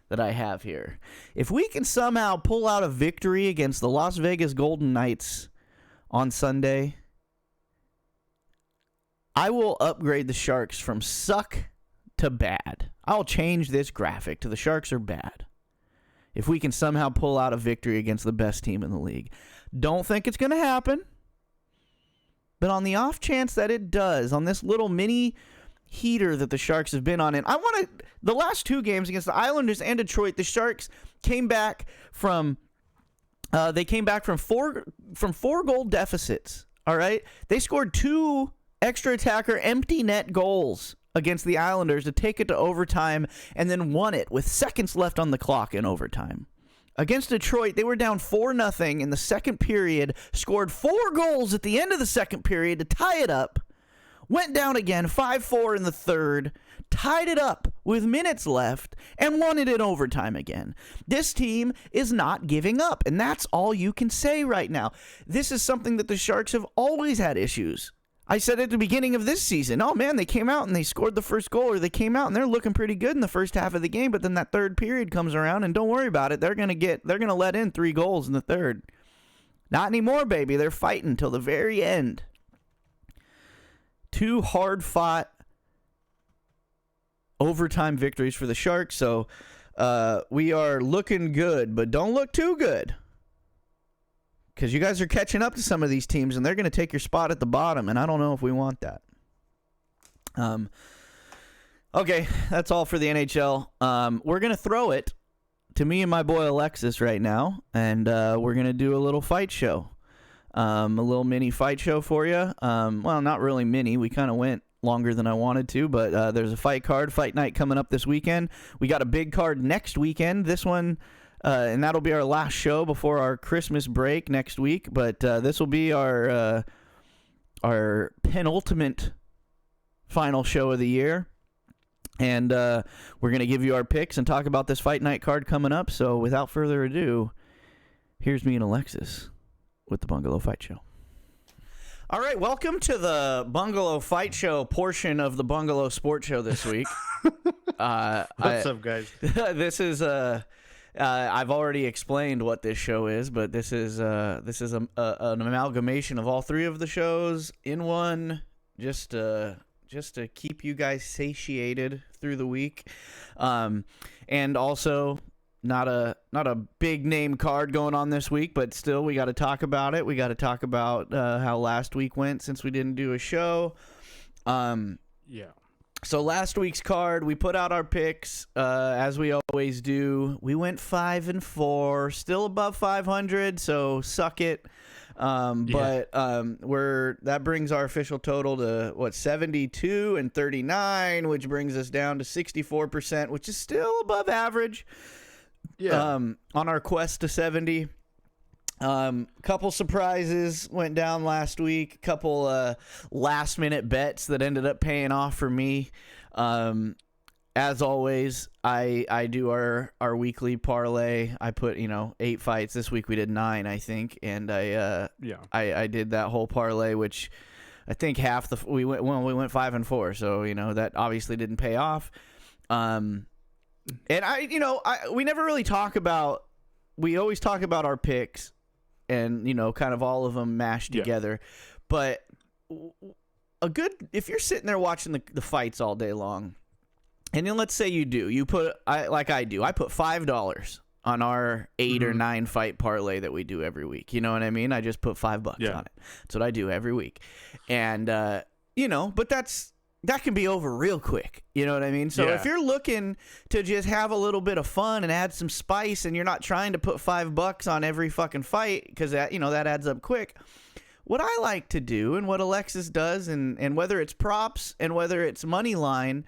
that I have here, if we can somehow pull out a victory against the Las Vegas Golden Knights on Sunday, I will upgrade the Sharks from suck to bad. I'll change this graphic to the Sharks are bad if we can somehow pull out a victory against the best team in the league. Don't think it's going to happen, but on the off chance that it does, on this little mini heater that the Sharks have been on, and the last two games against the Islanders and Detroit, the Sharks came back from four goal deficits. All right, they scored 2 extra attacker empty net goals against the Islanders to take it to overtime, and then won it with seconds left on the clock in overtime. Against Detroit, they were down 4-0 in the second period, scored 4 goals at the end of the second period to tie it up, went down again 5-4 in the third, tied it up with minutes left, and won it in overtime again. This team is not giving up, and that's all you can say right now. This is something that the Sharks have always had issues. I said at the beginning of this season, oh man, they came out and they scored the first goal, or they came out and they're looking pretty good in the first half of the game, but then that third period comes around and don't worry about it. They're going to let in 3 goals in the third. Not anymore, baby. They're fighting till the very end. 2 hard-fought overtime victories for the Sharks, so we are looking good, but don't look too good, because you guys are catching up to some of these teams, and they're going to take your spot at the bottom, and I don't know if we want that. Okay, that's all for the NHL. We're going to throw it to me and my boy Alexis right now, and we're going to do a little fight show. A little mini fight show for you. Well, not really mini. We kind of went longer than I wanted to, but there's a fight night coming up this weekend. We got a big card next weekend. This one... and that'll be our last show before our Christmas break next week. But this will be our penultimate final show of the year. And we're going to give you our picks and talk about this fight night card coming up. So without further ado, here's me and Alexis with the Bungalow Fight Show. All right, welcome to the Bungalow Fight Show portion of the Bungalow Sports Show this week. What's up, guys? This is... I've already explained what this show is, but this is an amalgamation of all 3 of the shows in one, just to keep you guys satiated through the week, and also not a big name card going on this week, but still we got to talk about it. We got to talk about how last week went since we didn't do a show. Yeah. So last week's card, we put out our picks, as we always do. We went 5-4, still above 500, so suck it. But that brings our official total to 72 and 39, which brings us down to 64%, which is still above average. Yeah. On our quest to 70. Couple surprises went down last week. Couple last minute bets that ended up paying off for me. As always, I do our weekly parlay. I put 8 fights this week. We did 9, I think, and I did that whole parlay, which I think we went 5-4. So that obviously didn't pay off. And we never really talk about. We always talk about our picks. And, kind of all of them mashed together. But if you're sitting there watching the fights all day long, and then let's say you put $5 on our 8 or 9 fight parlay that we do every week. You know what I mean? I just put $5 on it. That's what I do every week. And, but that can be over real quick. You know what I mean? So if you're looking to just have a little bit of fun and add some spice, and you're not trying to put $5 on every fucking fight, because that adds up quick. What I like to do, and what Alexis does, and whether it's props and whether it's money line,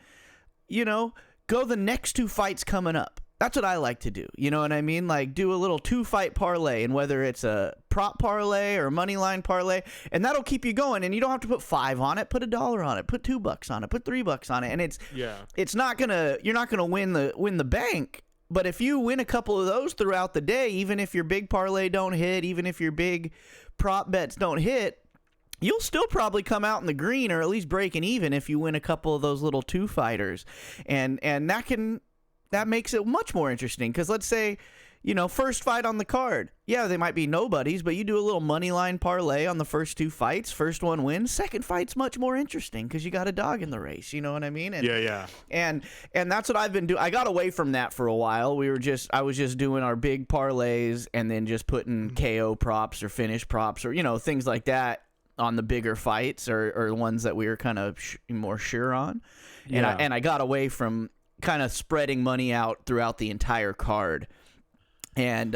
go the next 2 fights coming up. That's what I like to do. You know what I mean? Like, do a little 2-fight parlay, and whether it's a prop parlay or a money line parlay, and that'll keep you going. And you don't have to put $5 on it. Put $1 on it. Put $2 on it. Put $3 on it. And it's not gonna. You're not gonna win the bank. But if you win a couple of those throughout the day, even if your big parlay don't hit, even if your big prop bets don't hit, you'll still probably come out in the green, or at least breaking even if you win a couple of those little 2-fighters, and that makes it much more interesting. Because let's say, first fight on the card, they might be nobodies, but you do a little money line parlay on the first 2 fights. First one wins. Second fight's much more interesting because you got a dog in the race. You know what I mean? And, And that's what I've been doing. I got away from that for a while. I was just doing our big parlays and then just putting KO props or finish props or things like that on the bigger fights or ones that we were kind of more sure on. And I got away from kind of spreading money out throughout the entire card. And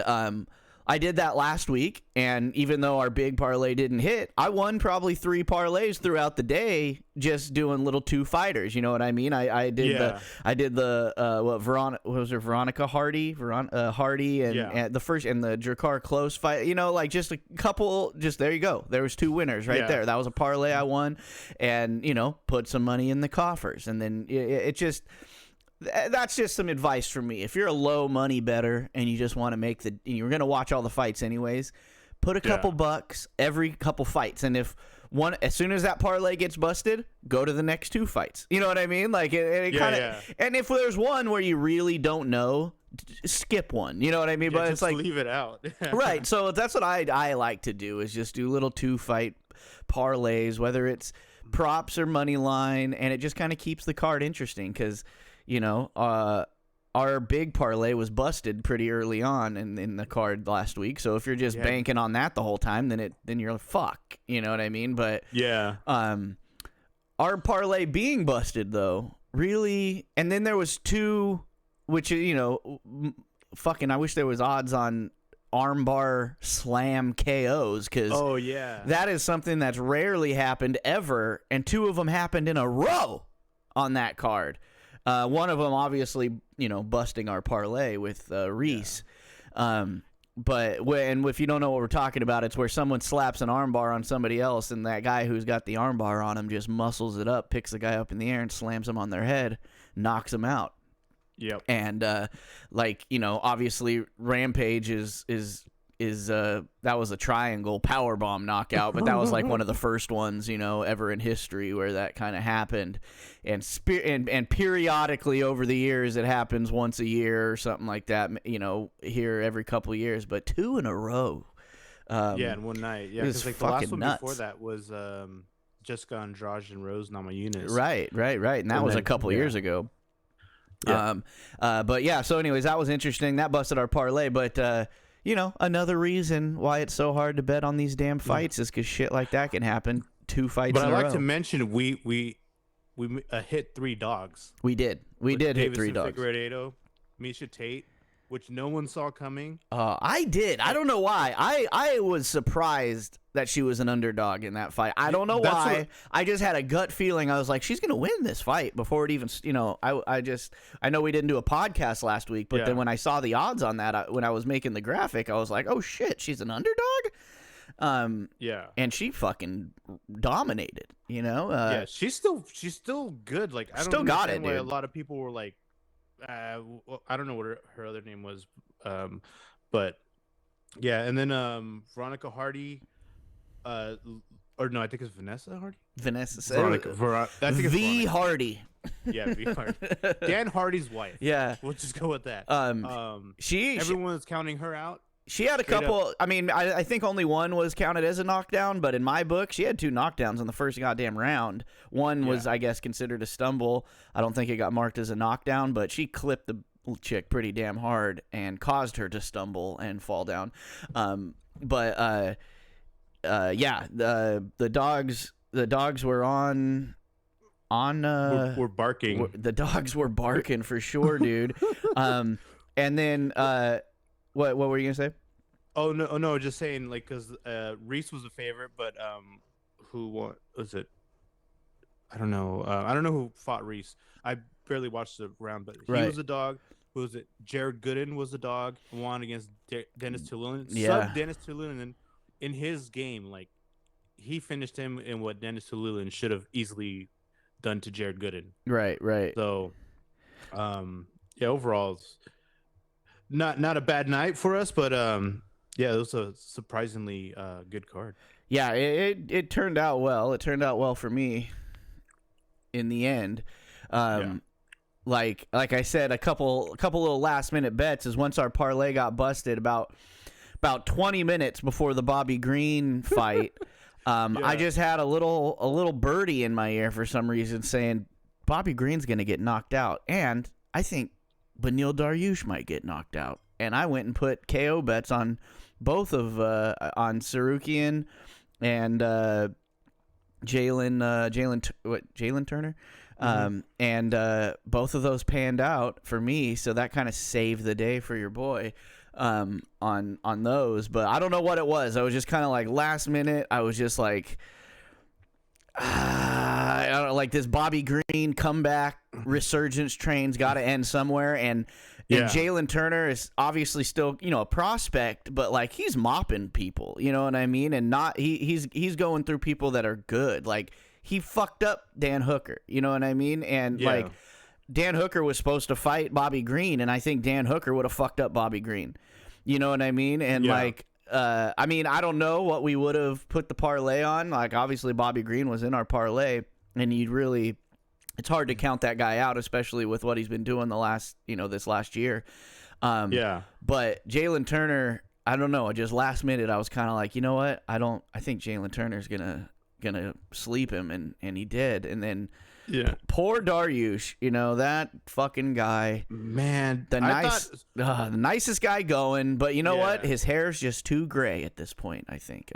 I did that last week, and even though our big parlay didn't hit, I won probably 3 parlays throughout the day just doing little 2-fighters. You know what I mean? I did the Veronica Hardy and the first and the Drakkar Close fight. Like just a couple. Just there you go. There was 2 winners right there. That was a parlay I won, and put some money in the coffers, and then it just. That's just some advice from me. If you're a low money bettor and you just want to you're going to watch all the fights anyways, put a couple bucks every couple fights. And as soon as that parlay gets busted, go to the next 2 fights. You know what I mean? Like and if there's one where you really don't know, skip one. You know what I mean? But it's like leave it out. Right. So that's what I like to do is just do little 2-fight parlays, whether it's props or money line, and it just kind of keeps the card interesting because our big parlay was busted pretty early on in the card last week. So if you're just banking on that the whole time, then you're like, fuck. You know what I mean? But our parlay being busted though, really, and then there was 2, which fucking, I wish there was odds on armbar slam KOs because that is something that's rarely happened ever, and 2 of them happened in a row on that card. One of them, obviously, busting our parlay with Reese. But if you don't know what we're talking about, it's where someone slaps an armbar on somebody else, and that guy who's got the armbar on him just muscles it up, picks the guy up in the air, and slams him on their head, knocks him out. Yep. And obviously, Rampage is that was a triangle powerbomb knockout, but that was like one of the first ones, ever in history where that kind of happened. And periodically over the years, it happens once a year or something like that, here every couple of years, but 2 in a row. In one night. Yeah, because the last one before that was Jessica Andrade and Rose Namajunas. Right. And that was a couple years ago. Yeah. But yeah, so anyways, that was interesting. That busted our parlay, but another reason why it's so hard to bet on these damn fights is because shit like that can happen 2 fights in a row. But I like to mention we hit 3 dogs. We did hit 3 dogs. Figueiredo, Miesha Tate, which no one saw coming. I did. I don't know why. I was surprised that she was an underdog in that fight. I don't know why. I just had a gut feeling. I was like, she's going to win this fight before it even, I know we didn't do a podcast last week, but then when I saw the odds on that, when I was making the graphic, I was like, oh shit, she's an underdog? And she fucking dominated, she's still good. Like, I don't still got it, why dude. A lot of people were like, I don't know what her other name was, but yeah. And then Veronica Hardy, or no, I think it's Vanessa Hardy. I think it's V Hardy. Yeah, V Hardy. Dan Hardy's wife. Yeah, we'll just go with that. Everyone is counting her out. She had a couple. I mean, I think only one was counted as a knockdown, but in my book, she had 2 knockdowns in the first goddamn round. One was, I guess, considered a stumble. I don't think it got marked as a knockdown, but she clipped the chick pretty damn hard and caused her to stumble and fall down. The dogs were on. We're barking. The dogs were barking for sure, dude. And then. What were you gonna say? Oh no, just saying, like, because Reese was a favorite, but who was it? I don't know. I don't know who fought Reese. I barely watched the round, but he Right. was a dog. Who was it? Jared Gooden was a dog. Won against Dennis Tulun. Yeah. Subbed Dennis Tulun, and then in his game, like he finished him in what Dennis Tulun should have easily done to Jared Gooden. Right. So, yeah, overall, it's not a bad night for us, but yeah, it was a surprisingly good card. Yeah, it turned out well. It turned out well for me in the end. Like I said, a couple little last minute bets is once our parlay got busted about 20 minutes before the Bobby Green fight. I just had a little birdie in my ear for some reason saying Bobby Green's gonna get knocked out, and I think Beneil Dariush might get knocked out, and I went and put KO bets on both of on Sarukian and Jalen Turner. And both of those panned out for me, so that kind of saved the day for your boy on those. But I don't know what it was. I was just kind of like last minute. I was just like, I don't know, like this Bobby Green comeback resurgence train's got to end somewhere. And Jalen Turner is obviously still, a prospect, but like he's mopping people, you know what I mean? And he's going through people that are good. Like he fucked up Dan Hooker, you know what I mean? And like Dan Hooker was supposed to fight Bobby Green, and I think Dan Hooker would have fucked up Bobby Green. You know what I mean? And I mean, I don't know what we would have put the parlay on. Like obviously Bobby Green was in our parlay, and it's hard to count that guy out, especially with what he's been doing the last, this last year. But Jalen Turner, I don't know. Just last minute, I was kind of like, you know what? I think Jalen Turner's gonna sleep him, and he did. And then poor Dariush, that fucking guy, man, the nicest guy going, but you know what? His hair's just too gray at this point, I think.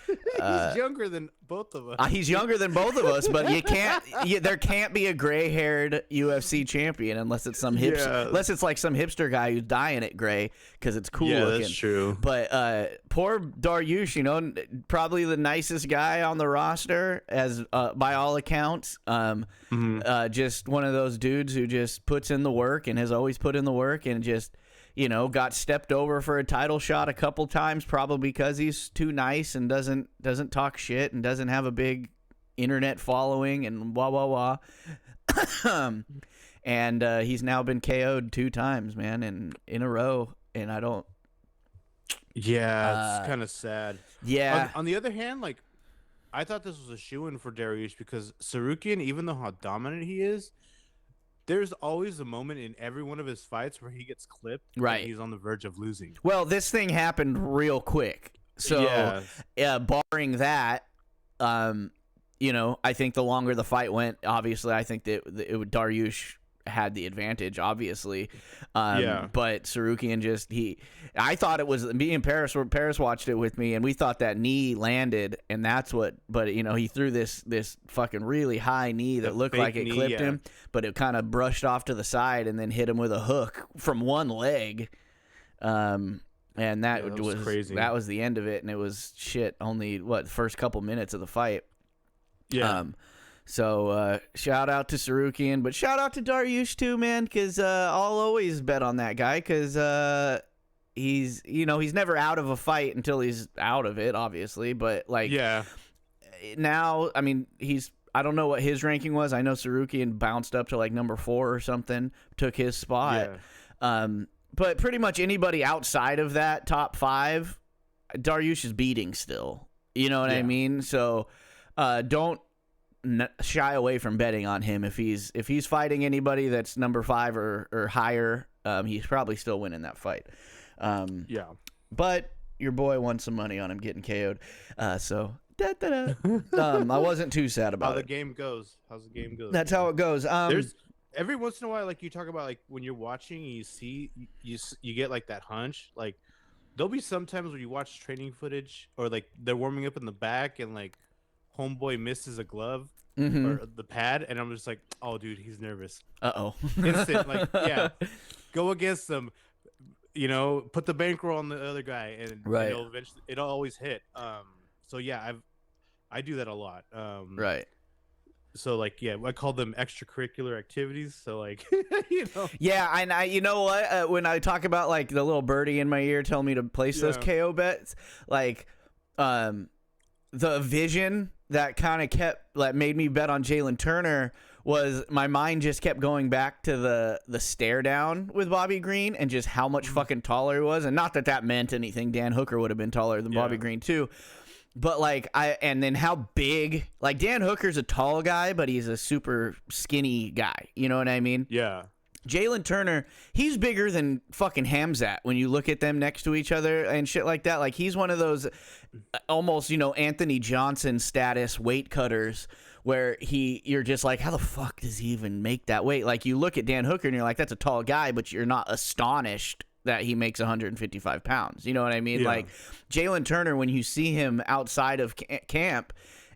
He's younger than both of us. He's younger than both of us, but there can't be a gray-haired UFC champion unless it's unless it's like some hipster guy who's dyeing it gray because it's cool looking. That's true. But poor Dariush, probably the nicest guy on the roster as by all accounts. Just one of those dudes who just puts in the work and has always put in the work and just got stepped over for a title shot a couple times, probably because he's too nice and doesn't talk shit and doesn't have a big internet following and blah. And he's now been KO'd 2 times, man, in a row. And I don't. Yeah, it's kind of sad. Yeah. On the other hand, like, I thought this was a shoo-in for Dariush because Sarukian, even though how dominant he is, there's always a moment in every one of his fights where he gets clipped. Right. And he's on the verge of losing. Well, this thing happened real quick. So, barring that, I think the longer the fight went, obviously, I think that Dariush had the advantage, obviously. But Sarukian I thought it was me and Paris watched it with me, and we thought that knee landed, and that's what. But he threw this fucking really high knee that looked like it clipped him, but it kind of brushed off to the side and then hit him with a hook from one leg. And that was crazy. That was the end of it, and it was shit. Only the first couple minutes of the fight. Yeah. So shout out to Sarukian, but shout out to Dariush too, man, because I'll always bet on that guy because he's never out of a fight until he's out of it, obviously. But now, I mean, I don't know what his ranking was. I know Sarukian bounced up to like number 4 or something, took his spot. But pretty much anybody outside of that top 5, Dariush is beating still. You know what I mean? So don't shy away from betting on him. If he's fighting anybody that's number 5 or higher, he's probably still winning that fight. But your boy won some money on him getting KO'd. So I wasn't too sad about How's it. the game goes? How's the game goes? That's how it goes. There's every once in a while, like you talk about, like when you're watching, you see, you get like that hunch. Like there'll be sometimes when you watch training footage or like they're warming up in the back and like homeboy misses a glove or the pad, and I'm just like, oh, dude, he's nervous. Instant, like, go against them. Put the bankroll on the other guy, and eventually it'll always hit. So yeah, I do that a lot. So like, yeah, I call them extracurricular activities. So like, Yeah, and you know what? When I talk about like the little birdie in my ear telling me to place those KO bets, like, the vision that kind of made me bet on Jalen Turner was my mind just kept going back to the stare down with Bobby Green and just how much fucking taller he was, and not that meant anything. Dan Hooker would have been taller than Bobby Green too. But like and then how big, like Dan Hooker's a tall guy, but he's a super skinny guy. You know what I mean? Yeah. Jalen Turner, he's bigger than fucking Hamzat when you look at them next to each other and shit like that. Like he's one of those almost, Anthony Johnson status weight cutters where you're just like, how the fuck does he even make that weight? Like you look at Dan Hooker and you're like, that's a tall guy, but you're not astonished that he makes 155 pounds. You know what I mean? Yeah. Like Jalen Turner, when you see him outside of camp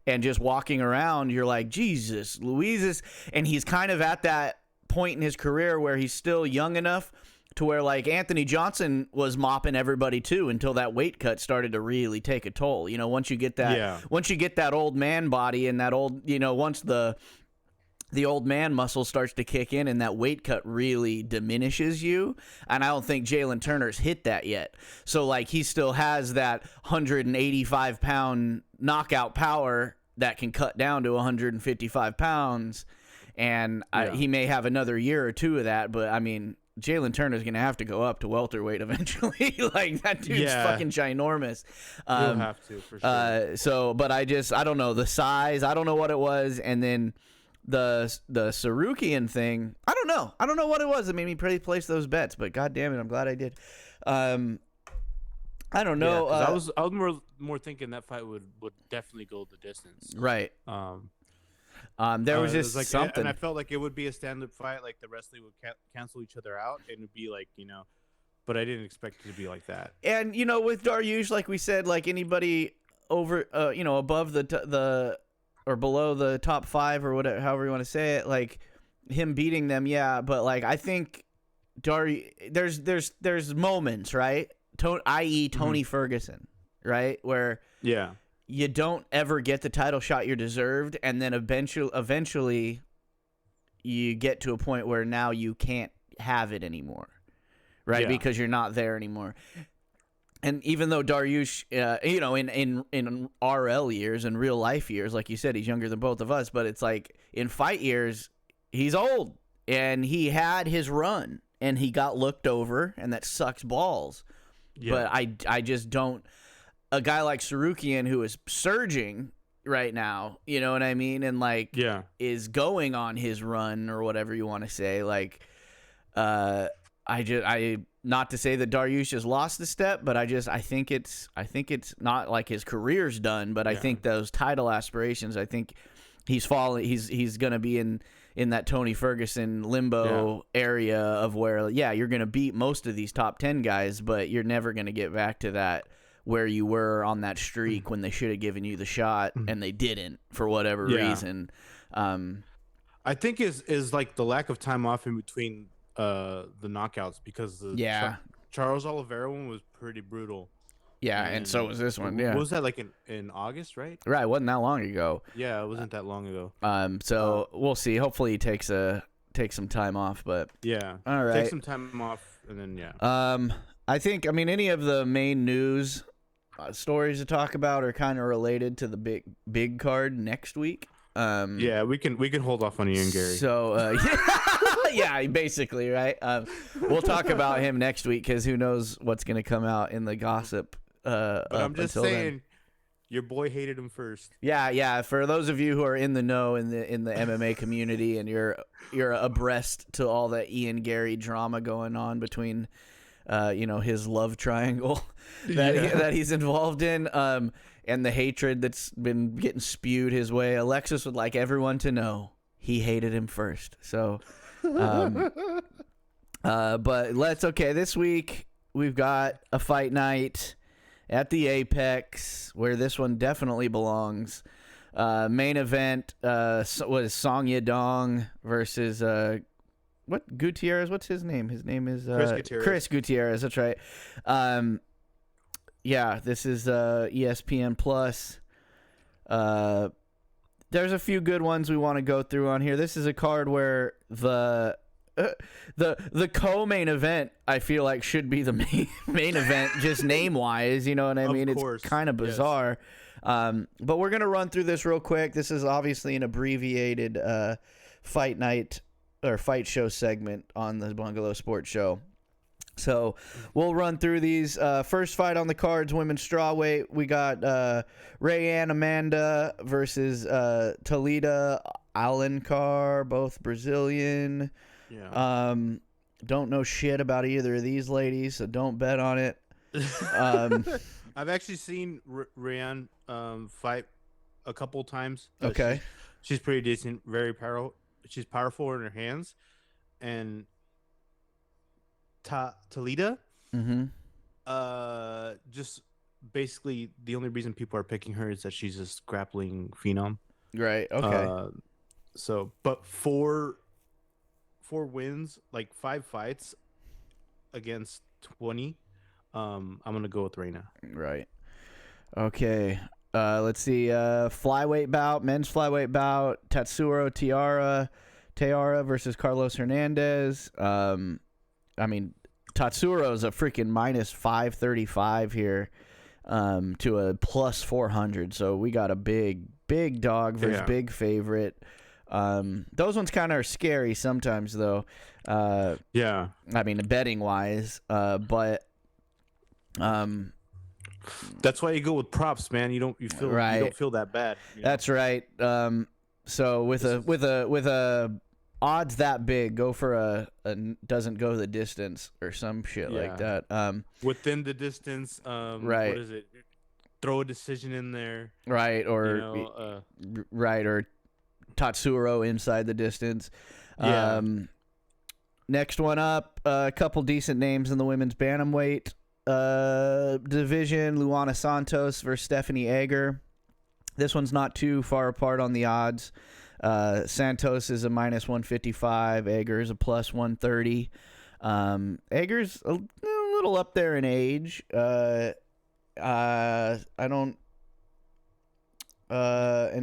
and just walking around, you're like, Jesus, Louises. And he's kind of at that point in his career where he's still young enough to where like Anthony Johnson was mopping everybody too until that weight cut started to really take a toll. Once you get that old man body and that old, once the old man muscle starts to kick in and that weight cut really diminishes you. And I don't think Jalen Turner's hit that yet. So like he still has that 185 pound knockout power that can cut down to 155 pounds. And he may have another year or two of that, but I mean, Jalen Turner's going to have to go up to welterweight eventually. Like that dude's fucking ginormous. He'll have to for sure. But I don't know the size. I don't know what it was. And then the Sarukian thing, I don't know what it was that made me place those bets, but god damn it, I'm glad I did. I don't know. I was more thinking that fight would definitely go the distance. Right. There was just like, something, and I felt like it would be a stand-up fight, like the wrestling would cancel each other out, and it'd be like, but I didn't expect it to be like that. And with Dariush, like we said, like anybody over, above the or below the top 5 or whatever, however you want to say it, like him beating them, yeah. But like I think there's moments, right? I.e. Tony Ferguson, right, where you don't ever get the title shot you're deserved, and then eventually you get to a point where now you can't have it anymore, right? Because you're not there anymore. And even though Dariush, in RL years and real life years, like you said, he's younger than both of us, but it's like in fight years, he's old, and he had his run, and he got looked over, and that sucks balls. Yeah. But I just don't. A guy like Sarukian, who is surging right now, you know what I mean, and like is going on his run or whatever you want to say. Like, I not to say that Dariush just lost the step, but I think it's not like his career's done, but I think those title aspirations, I think he's falling. He's gonna be in that Tony Ferguson limbo area of where you're gonna beat most of these top 10 guys, but you're never gonna get back to that where you were on that streak when they should have given you the shot and they didn't for whatever reason. I think is like the lack of time off in between the knockouts, because the Charles Oliveira one was pretty brutal. Yeah, and so was this one. Yeah, what was that, like in August, right? Right, it wasn't that long ago. Yeah, it wasn't that long ago. So we'll see. Hopefully, he takes some time off. But all right, take some time off, and then I think any of the main news stories to talk about are kind of related to the big card next week. We can hold off on Ian Gary. So yeah, basically, right. We'll talk about him next week because who knows what's going to come out in the gossip. But I'm just saying, your boy hated him first. Yeah. For those of you who are in the know in the MMA community and you're abreast to all the Ian Gary drama going on between, his love triangle that he's involved in, and the hatred that's been getting spewed his way. Alexis would like everyone to know he hated him first. So, but this week we've got a fight night at the Apex where this one definitely belongs. Main event was Song Yadong versus what Gutierrez? What's his name? His name is Chris Gutierrez. That's right. This is ESPN Plus. there's a few good ones we want to go through on here. This is a card where the co-main event, I feel like, should be the main event, just name-wise. You know what I mean? Course. It's kind of bizarre. Yes. But we're going to run through this real quick. This is obviously an abbreviated fight night or fight show segment on the Bungalow Sports Show. So we'll run through these. First fight on the cards, women's strawweight. We got Rayanne Amanda versus Talita Alencar, both Brazilian. Yeah. Don't know shit about either of these ladies, so don't bet on it. I've actually seen Rayanne fight a couple times. Okay. She's pretty decent, very powerful. She's powerful in her hands. And Talita, just basically the only reason people are picking her is that she's this grappling phenom. Right. Okay. But four wins, like 5 fights against 20. I'm gonna go with Reina. Right. Okay. Let's see. Flyweight bout, men's flyweight bout. Tatsuro Taira versus Carlos Hernandez. I mean, Tatsuro's a freaking minus 535 here to a plus 400. So we got a big dog versus big favorite. Those ones kind of are scary sometimes, though. Yeah. I mean, betting wise, but that's why you go with props, man. You don't feel that bad. You know? That's right. So with a odds that big, go for a doesn't go the distance or some shit like that. Within the distance, right. What is it? Throw a decision in there. Right, or right, or Tatsuro inside the distance. Yeah. Next one up, a couple decent names in the women's bantamweight division. Luana Santos versus Stephanie Egger. This one's not too far apart on the odds. Santos is a minus 155. Egger is a plus 130. Egger's a little up there in age. And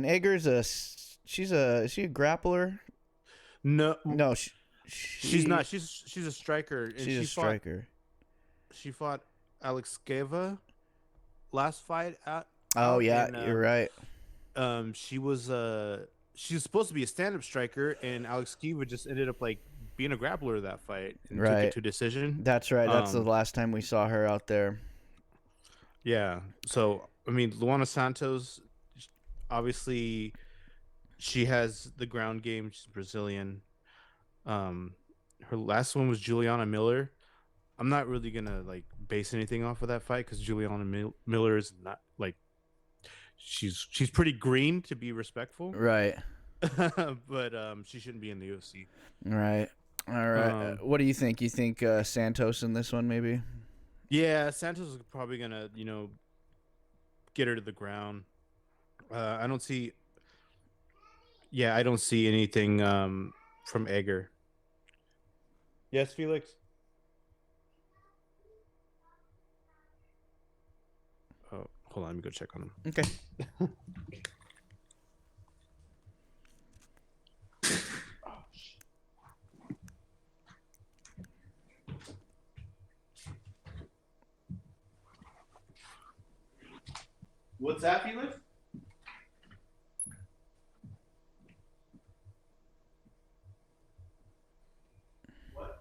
Egger's is she a grappler? No, she's not. She's a striker. And she's a striker. She fought Alex Skeva last fight at. Oh yeah, you're right. She was supposed to be a stand-up striker, and Alex Skeva just ended up like being a grappler that fight and took it to decision. That's right. That's the last time we saw her out there. Yeah. So I mean, Luana Santos, obviously, she has the ground game. She's Brazilian. Her last one was Juliana Miller. I'm not really gonna like base anything off of that fight because Juliana Miller is not like she's pretty green, to be respectful, right? But she shouldn't be in the UFC. Right. All right. What do you think? You think Santos in this one, maybe? Yeah, Santos is probably gonna get her to the ground. I don't see anything from Egger. Yes, Felix. Oh, hold on, let me go check on him. Okay. What's that, Felix? What?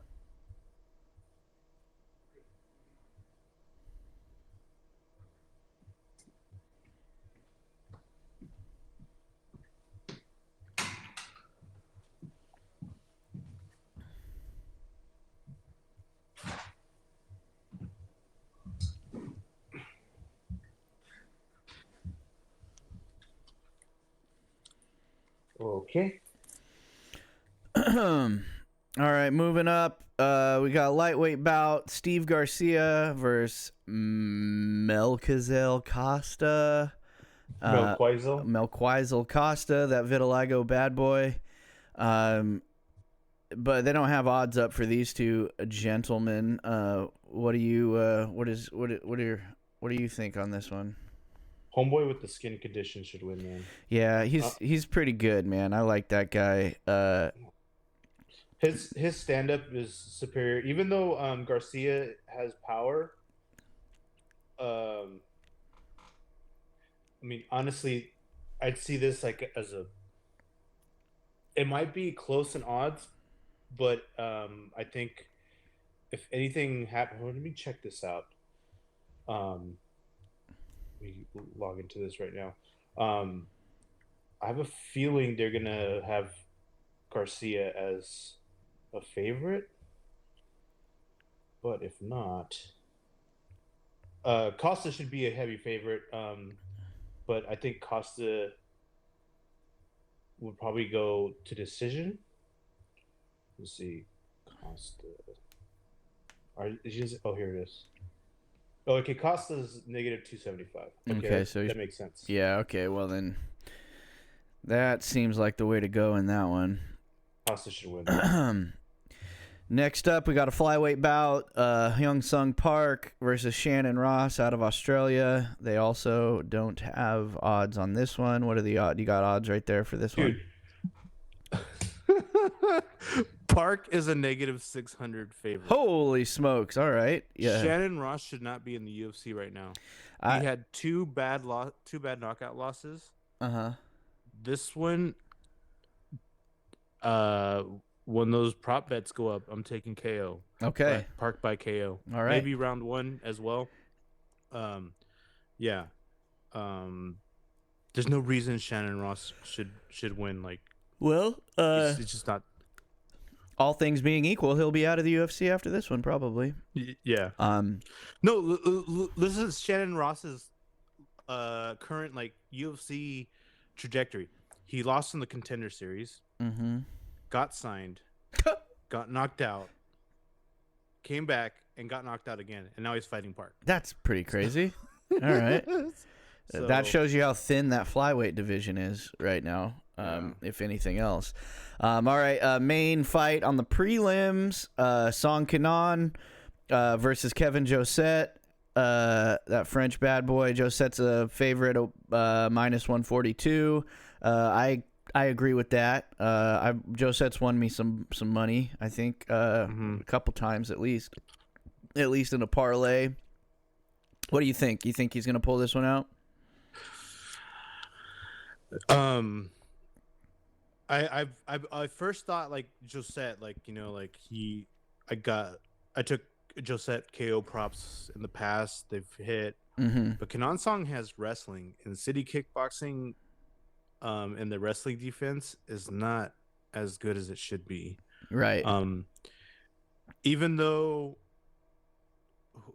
Okay. All right, moving up. We got a lightweight bout. Steve Garcia versus Melquizael Costa. Melquizael Costa, that vitiligo bad boy. But they don't have odds up for these two gentlemen. What do you think on this one? Homeboy with the skin condition should win, man. Yeah, he's pretty good, man. I like that guy. His stand up is superior, even though Garcia has power. I mean, honestly, I'd see this like as a. It might be close in odds, but I think if anything happened, let me check this out. We log into this right now. I have a feeling they're gonna have Garcia as a favorite, but if not, Costa should be a heavy favorite. But I think Costa would probably go to decision. Let's see, Costa. Oh, here it is. Oh, okay. Costa's -275. Okay, so that makes sense. Yeah. Okay. Well, then that seems like the way to go in that one. Costa should win. Next up, we got a flyweight bout. Hyung Sung Park versus Shannon Ross out of Australia. They also don't have odds on this one. What are the odds? You got odds right there for this one? Park is a -600 favorite. Holy smokes! All right, yeah. Shannon Ross should not be in the UFC right now. He had two bad knockout losses. This one, when those prop bets go up, I'm taking KO. Okay. Park by KO. All right. Maybe round 1 as well. Yeah. There's no reason Shannon Ross should win. Like, well, it's just not. All things being equal, he'll be out of the UFC after this one, probably. Yeah. No, this is Shannon Ross's current like UFC trajectory. He lost in the Contender Series. Got signed, got knocked out, came back and got knocked out again, and now he's fighting Park. That's pretty crazy. All right. So, that shows you how thin that flyweight division is right now, if anything else. All right, main fight on the prelims, Song Kenan versus Kevin Josette. That French bad boy. Josette's a favorite, -142. I agree with that. Josette's won me some money, I think, a couple times at least in a parlay. What do you think? You think he's going to pull this one out? I first thought like Josette, like, you know, like I took Josette KO props in the past. They've hit, but Kenan Song has wrestling and city kickboxing. And the wrestling defense is not as good as it should be. Right. Even though,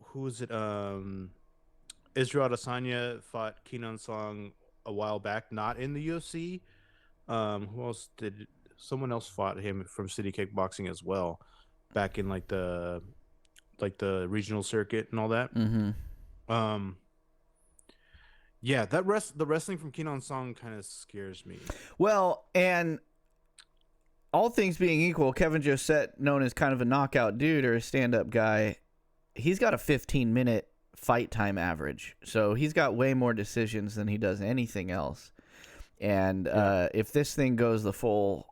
who is it? Israel Adesanya fought Kenan Song a while back, not in the UFC. Who else did? Someone else fought him from city kickboxing as well, back in like the regional circuit and all that. Yeah, the wrestling from Kenan Song kind of scares me. Well, and all things being equal, Kevin Josette, known as kind of a knockout dude or a stand-up guy, he's got a 15-minute fight time average. So he's got way more decisions than he does anything else. And if this thing goes the full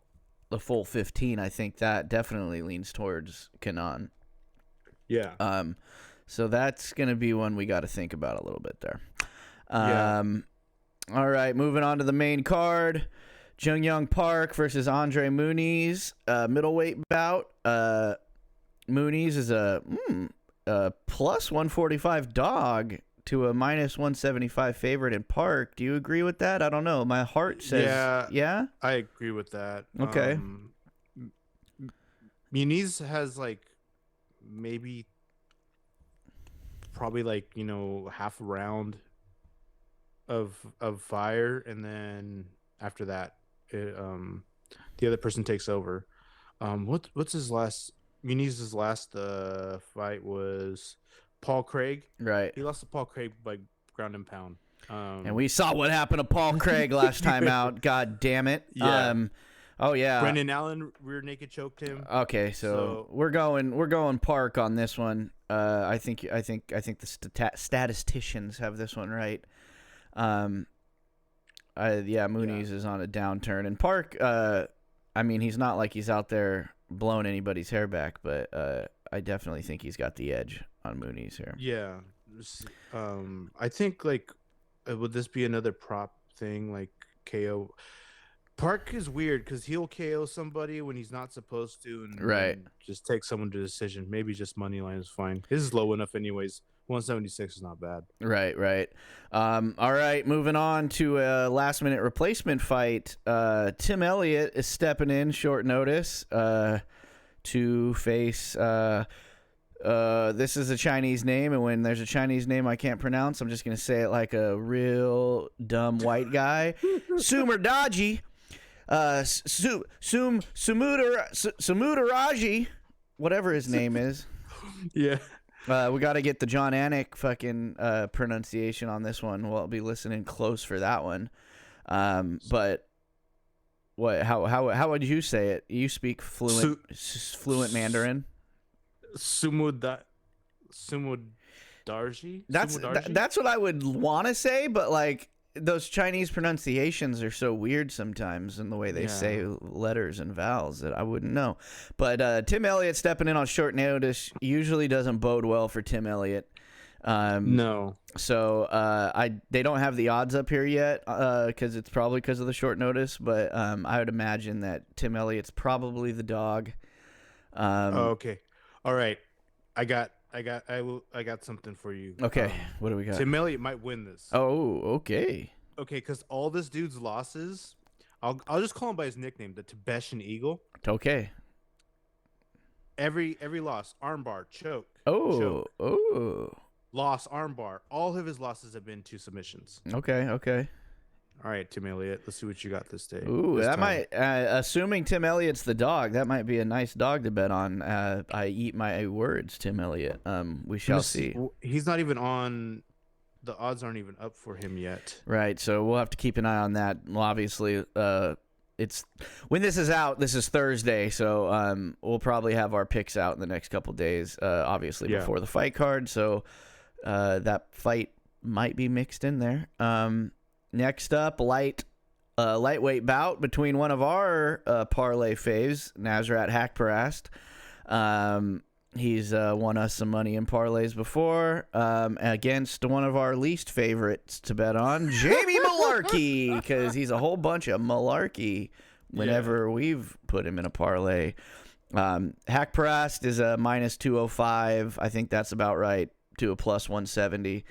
15, I think that definitely leans towards Kenan. Yeah. So that's going to be one we got to think about a little bit there. Yeah. All right, moving on to the main card. Jung Young Park versus Andre Muniz, middleweight bout. Muniz is a +145 dog to a -175 favorite in Park. Do you agree with that? I don't know. My heart says yeah? I agree with that. Okay. Muniz has like probably like, you know, half a round of fire, and then after that the other person takes over. What's his last? Muniz's last fight was Paul Craig. Right. He lost to Paul Craig by ground and pound. And we saw what happened to Paul Craig last time out. God damn it. Yeah. Oh yeah. Brendan Allen rear naked choked him. Okay, so we're going Park on this one. I think the statisticians have this one right. Mooney's is on a downturn, and Park. I mean, he's not like he's out there blowing anybody's hair back, but I definitely think he's got the edge on Mooney's here. Yeah. I think like would this be another prop thing like KO? Park is weird because he'll KO somebody when he's not supposed to, and and just take someone to decision. Maybe just money line is fine. His is low enough anyways. 176 is not bad. Right. All right, moving on to a last-minute replacement fight. Tim Elliott is stepping in short notice to face. This is a Chinese name, and when there's a Chinese name I can't pronounce, I'm just gonna say it like a real dumb white guy. Sumer Daji. Samudaraji, whatever his name is. Yeah. We got to get the John Anik fucking pronunciation on this one. We'll be listening close for that one. But what? How would you say it? You speak fluent Mandarin. Sumudarji. That's what I would want to say, but like those Chinese pronunciations are so weird sometimes in the way they say letters and vowels that I wouldn't know. But Tim Elliott stepping in on short notice usually doesn't bode well for Tim Elliott. No. So they don't have the odds up here yet because it's probably because of the short notice. But I would imagine that Tim Elliott's probably the dog. Okay. All right. I got something for you. Okay, what do we got? Tim Elliott might win this. Oh, okay. Okay, because all this dude's losses, I'll just call him by his nickname, the Tibetan Eagle. Okay. Every loss, armbar, choke. Choke. Loss, armbar. All of his losses have been 2 submissions. Okay. All right, Tim Elliott, let's see what you got this day. Ooh, that might, assuming Tim Elliott's the dog, that might be a nice dog to bet on. I eat my words, Tim Elliott. We shall see. He's not even on, the odds aren't even up for him yet. Right, so we'll have to keep an eye on that. Well, obviously, it's when this is out, this is Thursday, so we'll probably have our picks out in the next couple days, obviously before the fight card, so that fight might be mixed in there. Next up, lightweight bout between one of our parlay faves, Nazrat Hakparast. He's won us some money in parlays before against one of our least favorites to bet on, Jamie Malarkey, because he's a whole bunch of malarkey whenever we've put him in a parlay. Hakparast is a minus 205. I think that's about right, to a plus 170.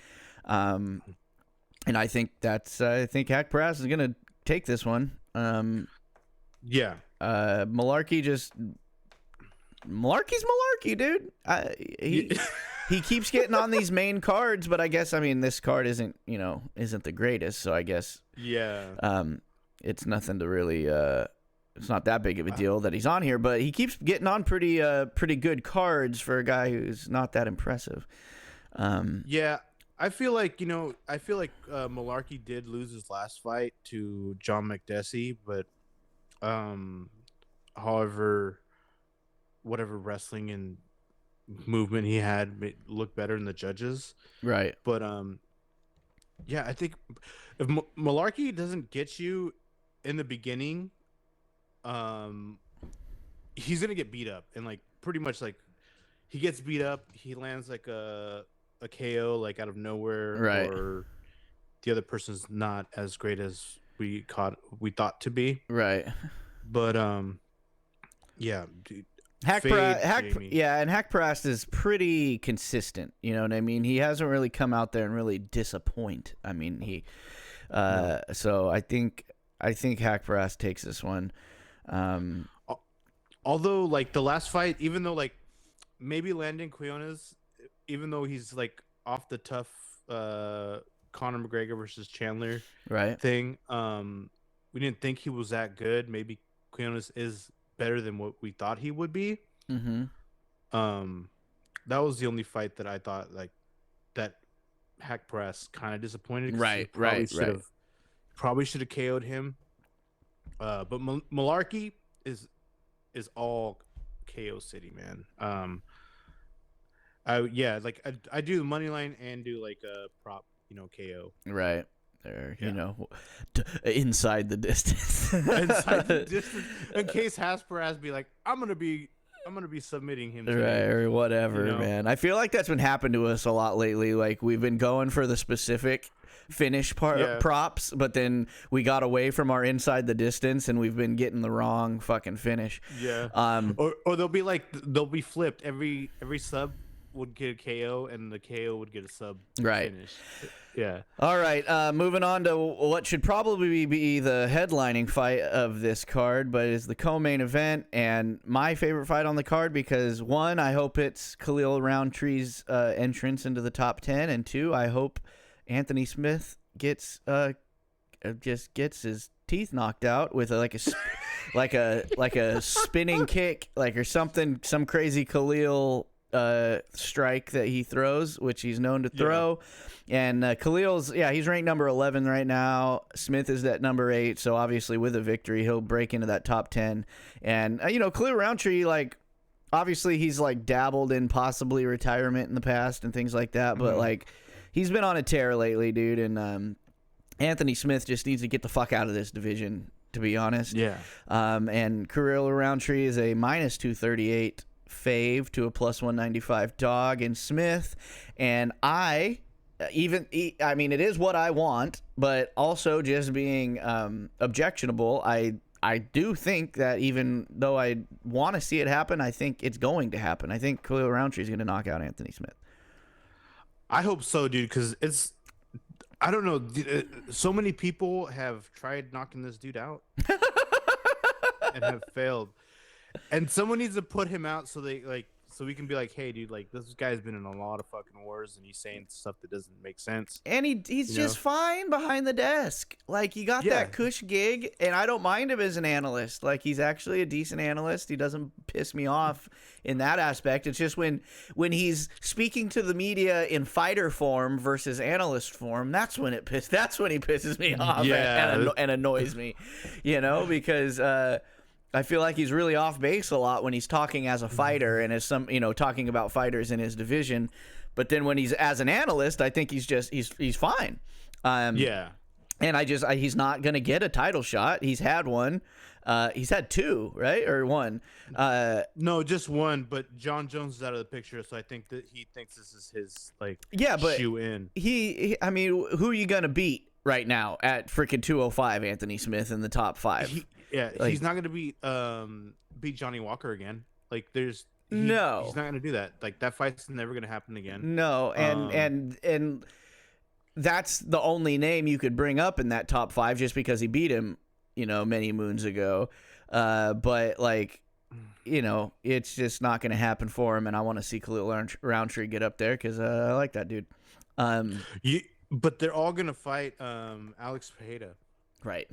And I think Hakparast is gonna take this one. Malarkey's Malarkey, dude. He keeps getting on these main cards, but I guess this card isn't the greatest, so I guess it's nothing to really it's not that big of a deal that he's on here, but he keeps getting on pretty good cards for a guy who's not that impressive. I feel like Malarkey did lose his last fight to John McDessie, but however, whatever wrestling and movement he had made look better than the judges. Right. But I think if Malarkey doesn't get you in the beginning, he's gonna get beat up, and like pretty much like he gets beat up, he lands like a KO like out of nowhere, right? Or the other person's not as great as we thought to be, right? But dude, and Hakparast is pretty consistent. You know what I mean? He hasn't really come out there and really disappoint. So I think Hakparast takes this one. Although like the last fight, even though like maybe Landon Quiones, even though he's like off the tough Conor McGregor versus Chandler thing, we didn't think he was that good. Maybe Quiones is better than what we thought he would be. Mm-hmm. That was the only fight that I thought like that Hakparast kind of disappointed. Right. Probably should have KO'd him. But Malarkey is all KO City, man. I do the money line and do like a prop, KO. Right. there, Yeah. inside the distance. Inside the distance, in case Hasperaz be like, I'm gonna be submitting him today. Right, or whatever, You know? man. I feel like that's been happening to us a lot lately. Like, we've been going for the specific finish props, but then we got away from our inside the distance, and we've been getting the wrong fucking finish. Yeah. Or they'll be flipped. Every sub would get a KO, and the KO would get a sub finish. Yeah. All right, moving on to what should probably be the headlining fight of this card, but is the co-main event, and my favorite fight on the card because, one, I hope it's Khalil Roundtree's entrance into the top 10, and two, I hope Anthony Smith gets his teeth knocked out with like a spinning kick, or something, some crazy Khalil strike that he throws, which he's known to throw. And Khalil's, he's ranked number 11 right now. Smith is at number 8, so obviously with a victory he'll break into that top 10. And Khalil Roundtree, like, obviously he's like dabbled in possibly retirement in the past and things like that, but like, he's been on a tear lately, dude. And Anthony Smith just needs to get the fuck out of this division, to be honest. Yeah. And Khalil Roundtree is a minus 238 fave to a plus 195 dog in Smith. And it is what I want, but also just being objectionable, I do think that even though I want to see it happen, I think it's going to happen. I think Khalil Roundtree is going to knock out Anthony Smith. I hope so, dude, because I don't know. So many people have tried knocking this dude out and have failed. And someone needs to put him out so we can be like, hey, dude, like, this guy's been in a lot of fucking wars and he's saying stuff that doesn't make sense. And he's just fine behind the desk. Like, he got that cush gig, and I don't mind him as an analyst. Like, he's actually a decent analyst. He doesn't piss me off in that aspect. It's just when he's speaking to the media in fighter form versus analyst form, that's when he pisses me off and annoys me, because I feel like he's really off base a lot when he's talking as a fighter and as talking about fighters in his division. But then when he's as an analyst, I think he's fine. And he's not going to get a title shot. He's had one. He's had two, right? Or one? No, just one. But John Jones is out of the picture, so I think that he thinks this is his shoe in. Who are you going to beat right now at freaking 205? Anthony Smith in the top 5. He's not going to beat Johnny Walker again. Like, he's not going to do that. Like, that fight's never going to happen again. No, and that's the only name you could bring up in that top 5 just because he beat him, many moons ago. But like, it's just not going to happen for him, and I want to see Khalil Roundtree get up there because I like that dude. But they're all going to fight Alex Pereira. Right.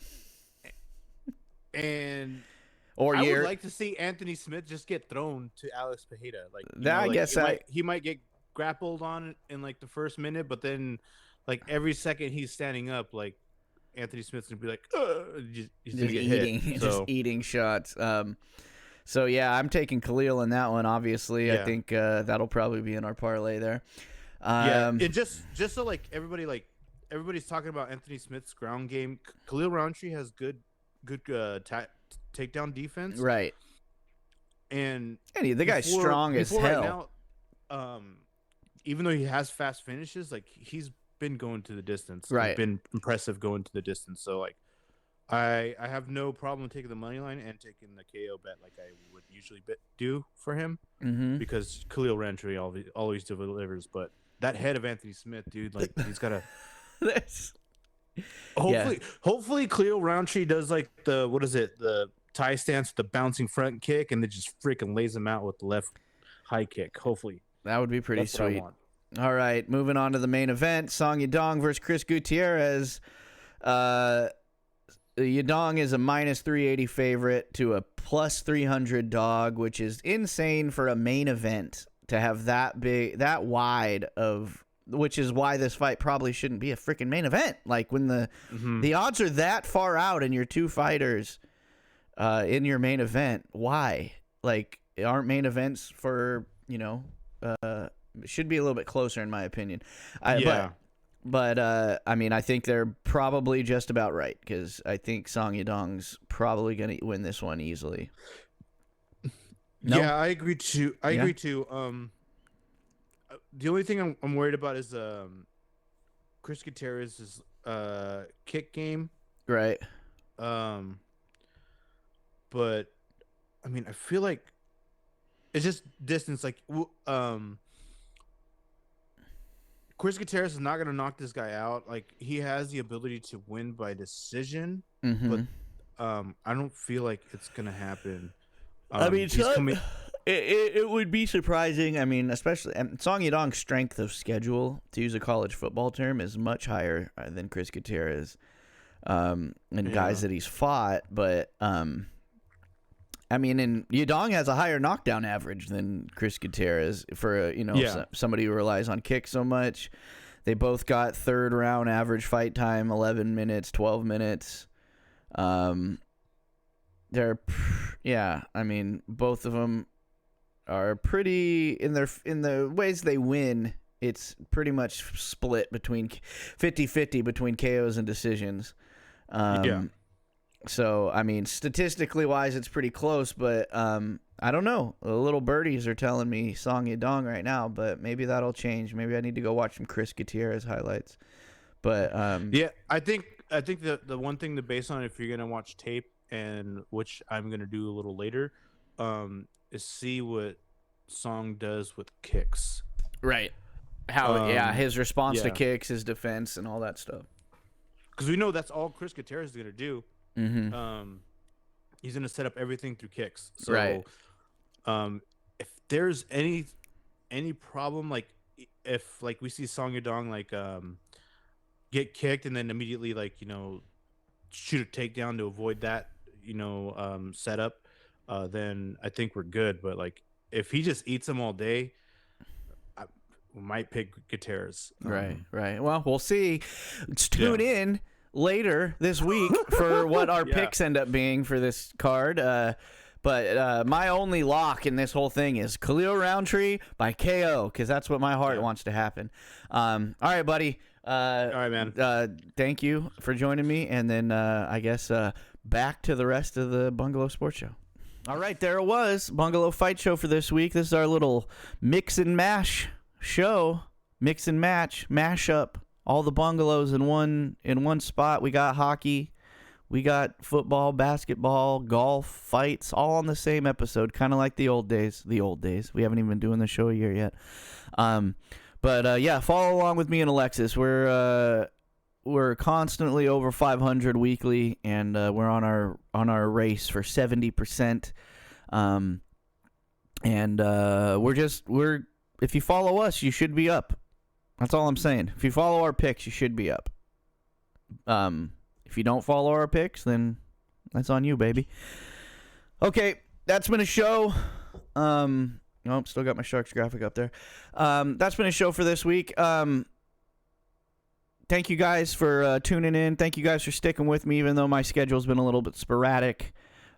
And I would like to see Anthony Smith just get thrown to Alex Pereira. He might get grappled on in like the first minute, but then like every second he's standing up, like Anthony Smith's gonna be like, he's gonna get hit. Just eating shots. So yeah, I'm taking Khalil in that one. Obviously, I think that'll probably be in our parlay there. It just so everybody's talking about Anthony Smith's ground game. Khalil Roundtree has good takedown defense, right? And the guy's strong as hell. Right now, even though he has fast finishes, like, he's been going to the distance. Right, he's been impressive going to the distance. So like, I have no problem taking the money line and taking the KO bet like I would usually do for him, because Khalil Roundtree always delivers. But that head of Anthony Smith, dude, like, he's got to. Hopefully Khalil Roundtree does like the tie stance with the bouncing front kick, and then just freaking lays him out with the left high kick. Hopefully that would be pretty sweet. All right, moving on to the main event: Song Yadong versus Chris Gutierrez. Yadong is a minus 380 favorite to a plus 300 dog, which is insane for a main event to have that big, that wide of. Which is why this fight probably shouldn't be a freaking main event. Like, when the odds are that far out and you're two fighters in your main event, why? Like, aren't main events for, should be a little bit closer in my opinion. But I mean, I think they're probably just about right because I think Song Yadong's probably gonna win this one easily. No? Yeah, I agree too. I agree too. The only thing I'm worried about is Chris Gutierrez's kick game. Right. But I mean, I feel like it's just distance. Like, Chris Gutierrez is not gonna knock this guy out. Like, he has the ability to win by decision, but I don't feel like it's gonna happen. I mean, it would be surprising. I mean, especially Song Yadong's strength of schedule, to use a college football term, is much higher than Chris Gutierrez and guys that he's fought. But I mean, and Yadong has a higher knockdown average than Chris Gutierrez for somebody who relies on kicks so much. They both got third round average fight time, 11 minutes, 12 minutes. I mean, both of them are pretty in the ways they win. It's pretty much split between 50-50 between KOs and decisions. So, I mean, statistically wise, it's pretty close, but I don't know. The little birdies are telling me Song Yadong right now, but maybe that'll change. Maybe I need to go watch some Chris Gutierrez highlights. But I think the one thing to base on if you're gonna watch tape, and which I'm gonna do a little later, is see what Song does with kicks. Right. How his response to kicks, his defense, and all that stuff. Because we know that's all Chris Gutierrez is gonna do. Mm-hmm. He's gonna set up everything through kicks. So, right. If there's any problem, like if like we see Song Yadong like get kicked and then immediately shoot a takedown to avoid that setup, then I think we're good. But like if he just eats them all day, I might pick Gutierrez. Right. Well, we'll see. Tune in later this week for what our picks end up being for this card. But my only lock in this whole thing is Khalil Roundtree by KO, because that's what my heart wants to happen. All right, buddy. All right, man. Thank you for joining me, and then I guess back to the rest of the Bungalow Sports Show. All right, there it was, Bungalow Fight Show for this week. This is our little mix and mash show, mix and mash up all the bungalows in one spot. We got hockey, we got football, basketball, golf, fights, all on the same episode, kind of like the old days. We haven't even been doing the show a year yet. But follow along with me and Alexis. We're constantly over 500 weekly, and we're on our race for 70%. If you follow us, you should be up. That's all I'm saying. If you follow our picks, you should be up. If you don't follow our picks, then that's on you, baby. Okay, that's been a show. Nope, still got my Sharks graphic up there. That's been a show for this week. Thank you guys for tuning in. Thank you guys for sticking with me, even though my schedule's been a little bit sporadic.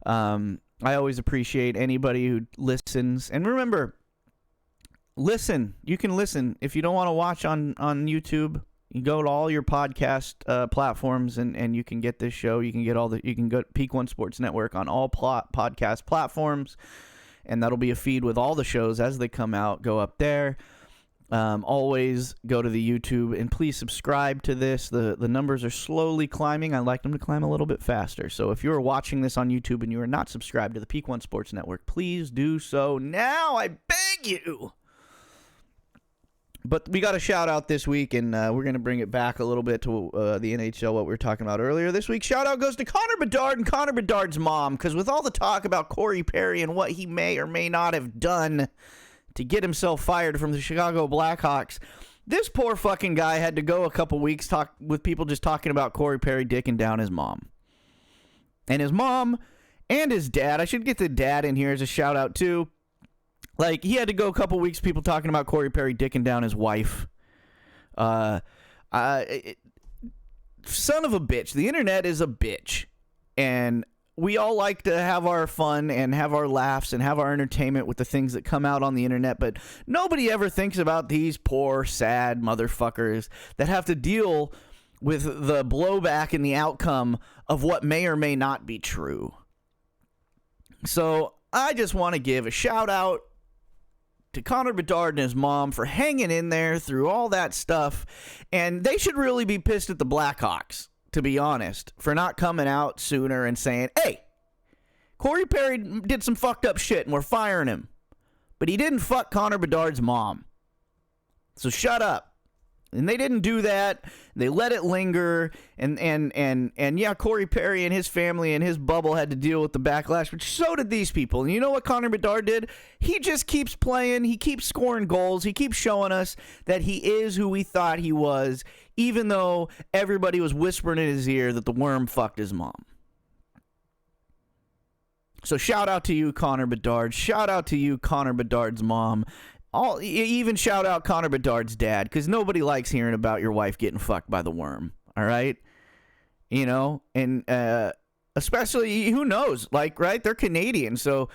I always appreciate anybody who listens. And remember, listen. You can listen. If you don't want to watch on YouTube, you go to all your podcast platforms and you can get this show. You can go to Peak One Sports Network on all podcast platforms. And that'll be a feed with all the shows as they come out. Go up there. Always go to the YouTube and please subscribe to this. The numbers are slowly climbing. I'd like them to climb a little bit faster. So if you're watching this on YouTube and you are not subscribed to the Peak One Sports Network, please do so now. I beg you. But we got a shout out this week, and we're going to bring it back a little bit to the NHL, what we were talking about earlier. This week's shout out goes to Connor Bedard and Connor Bedard's mom, because with all the talk about Corey Perry and what he may or may not have done to get himself fired from the Chicago Blackhawks, this poor fucking guy had to go a couple weeks with people just talking about Corey Perry dicking down his mom. And his mom and his dad, I should get the dad in here as a shout out too. Like, he had to go a couple weeks, people talking about Corey Perry dicking down his wife. Son of a bitch. The internet is a bitch. And we all like to have our fun and have our laughs and have our entertainment with the things that come out on the internet, but nobody ever thinks about these poor, sad motherfuckers that have to deal with the blowback and the outcome of what may or may not be true. So I just want to give a shout out to Connor Bedard and his mom for hanging in there through all that stuff, and they should really be pissed at the Blackhawks, to be honest, for not coming out sooner and saying, hey, Corey Perry did some fucked up shit and we're firing him. But he didn't fuck Connor Bedard's mom. So shut up. And they didn't do that. They let it linger. And yeah, Corey Perry and his family and his bubble had to deal with the backlash, but so did these people. And you know what Connor Bedard did? He just keeps playing. He keeps scoring goals. He keeps showing us that he is who we thought he was, even though everybody was whispering in his ear that the worm fucked his mom. So shout out to you, Connor Bedard. Shout out to you, Connor Bedard's mom. Even shout out Connor Bedard's dad, because nobody likes hearing about your wife getting fucked by the worm, all right? You know, and especially, who knows, like, right? They're Canadian, so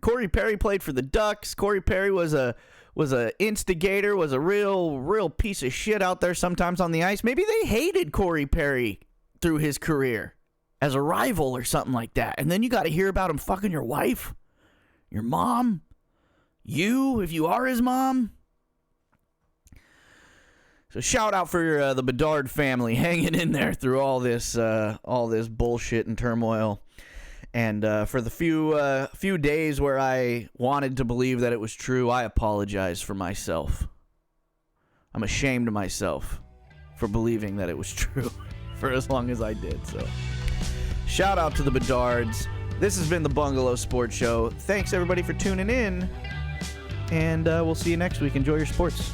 Corey Perry played for the Ducks. Corey Perry was a instigator, was a real piece of shit out there sometimes on the ice. Maybe they hated Corey Perry through his career as a rival or something like that. And then you got to hear about him fucking your wife, your mom, you, if you are his mom. So shout out for the Bedard family hanging in there through all this bullshit and turmoil. And for the few days where I wanted to believe that it was true, I apologize for myself. I'm ashamed of myself for believing that it was true for as long as I did. So shout out to the Bedards. This has been the Bungalow Sports Show. Thanks everybody for tuning in. And we'll see you next week. Enjoy your sports.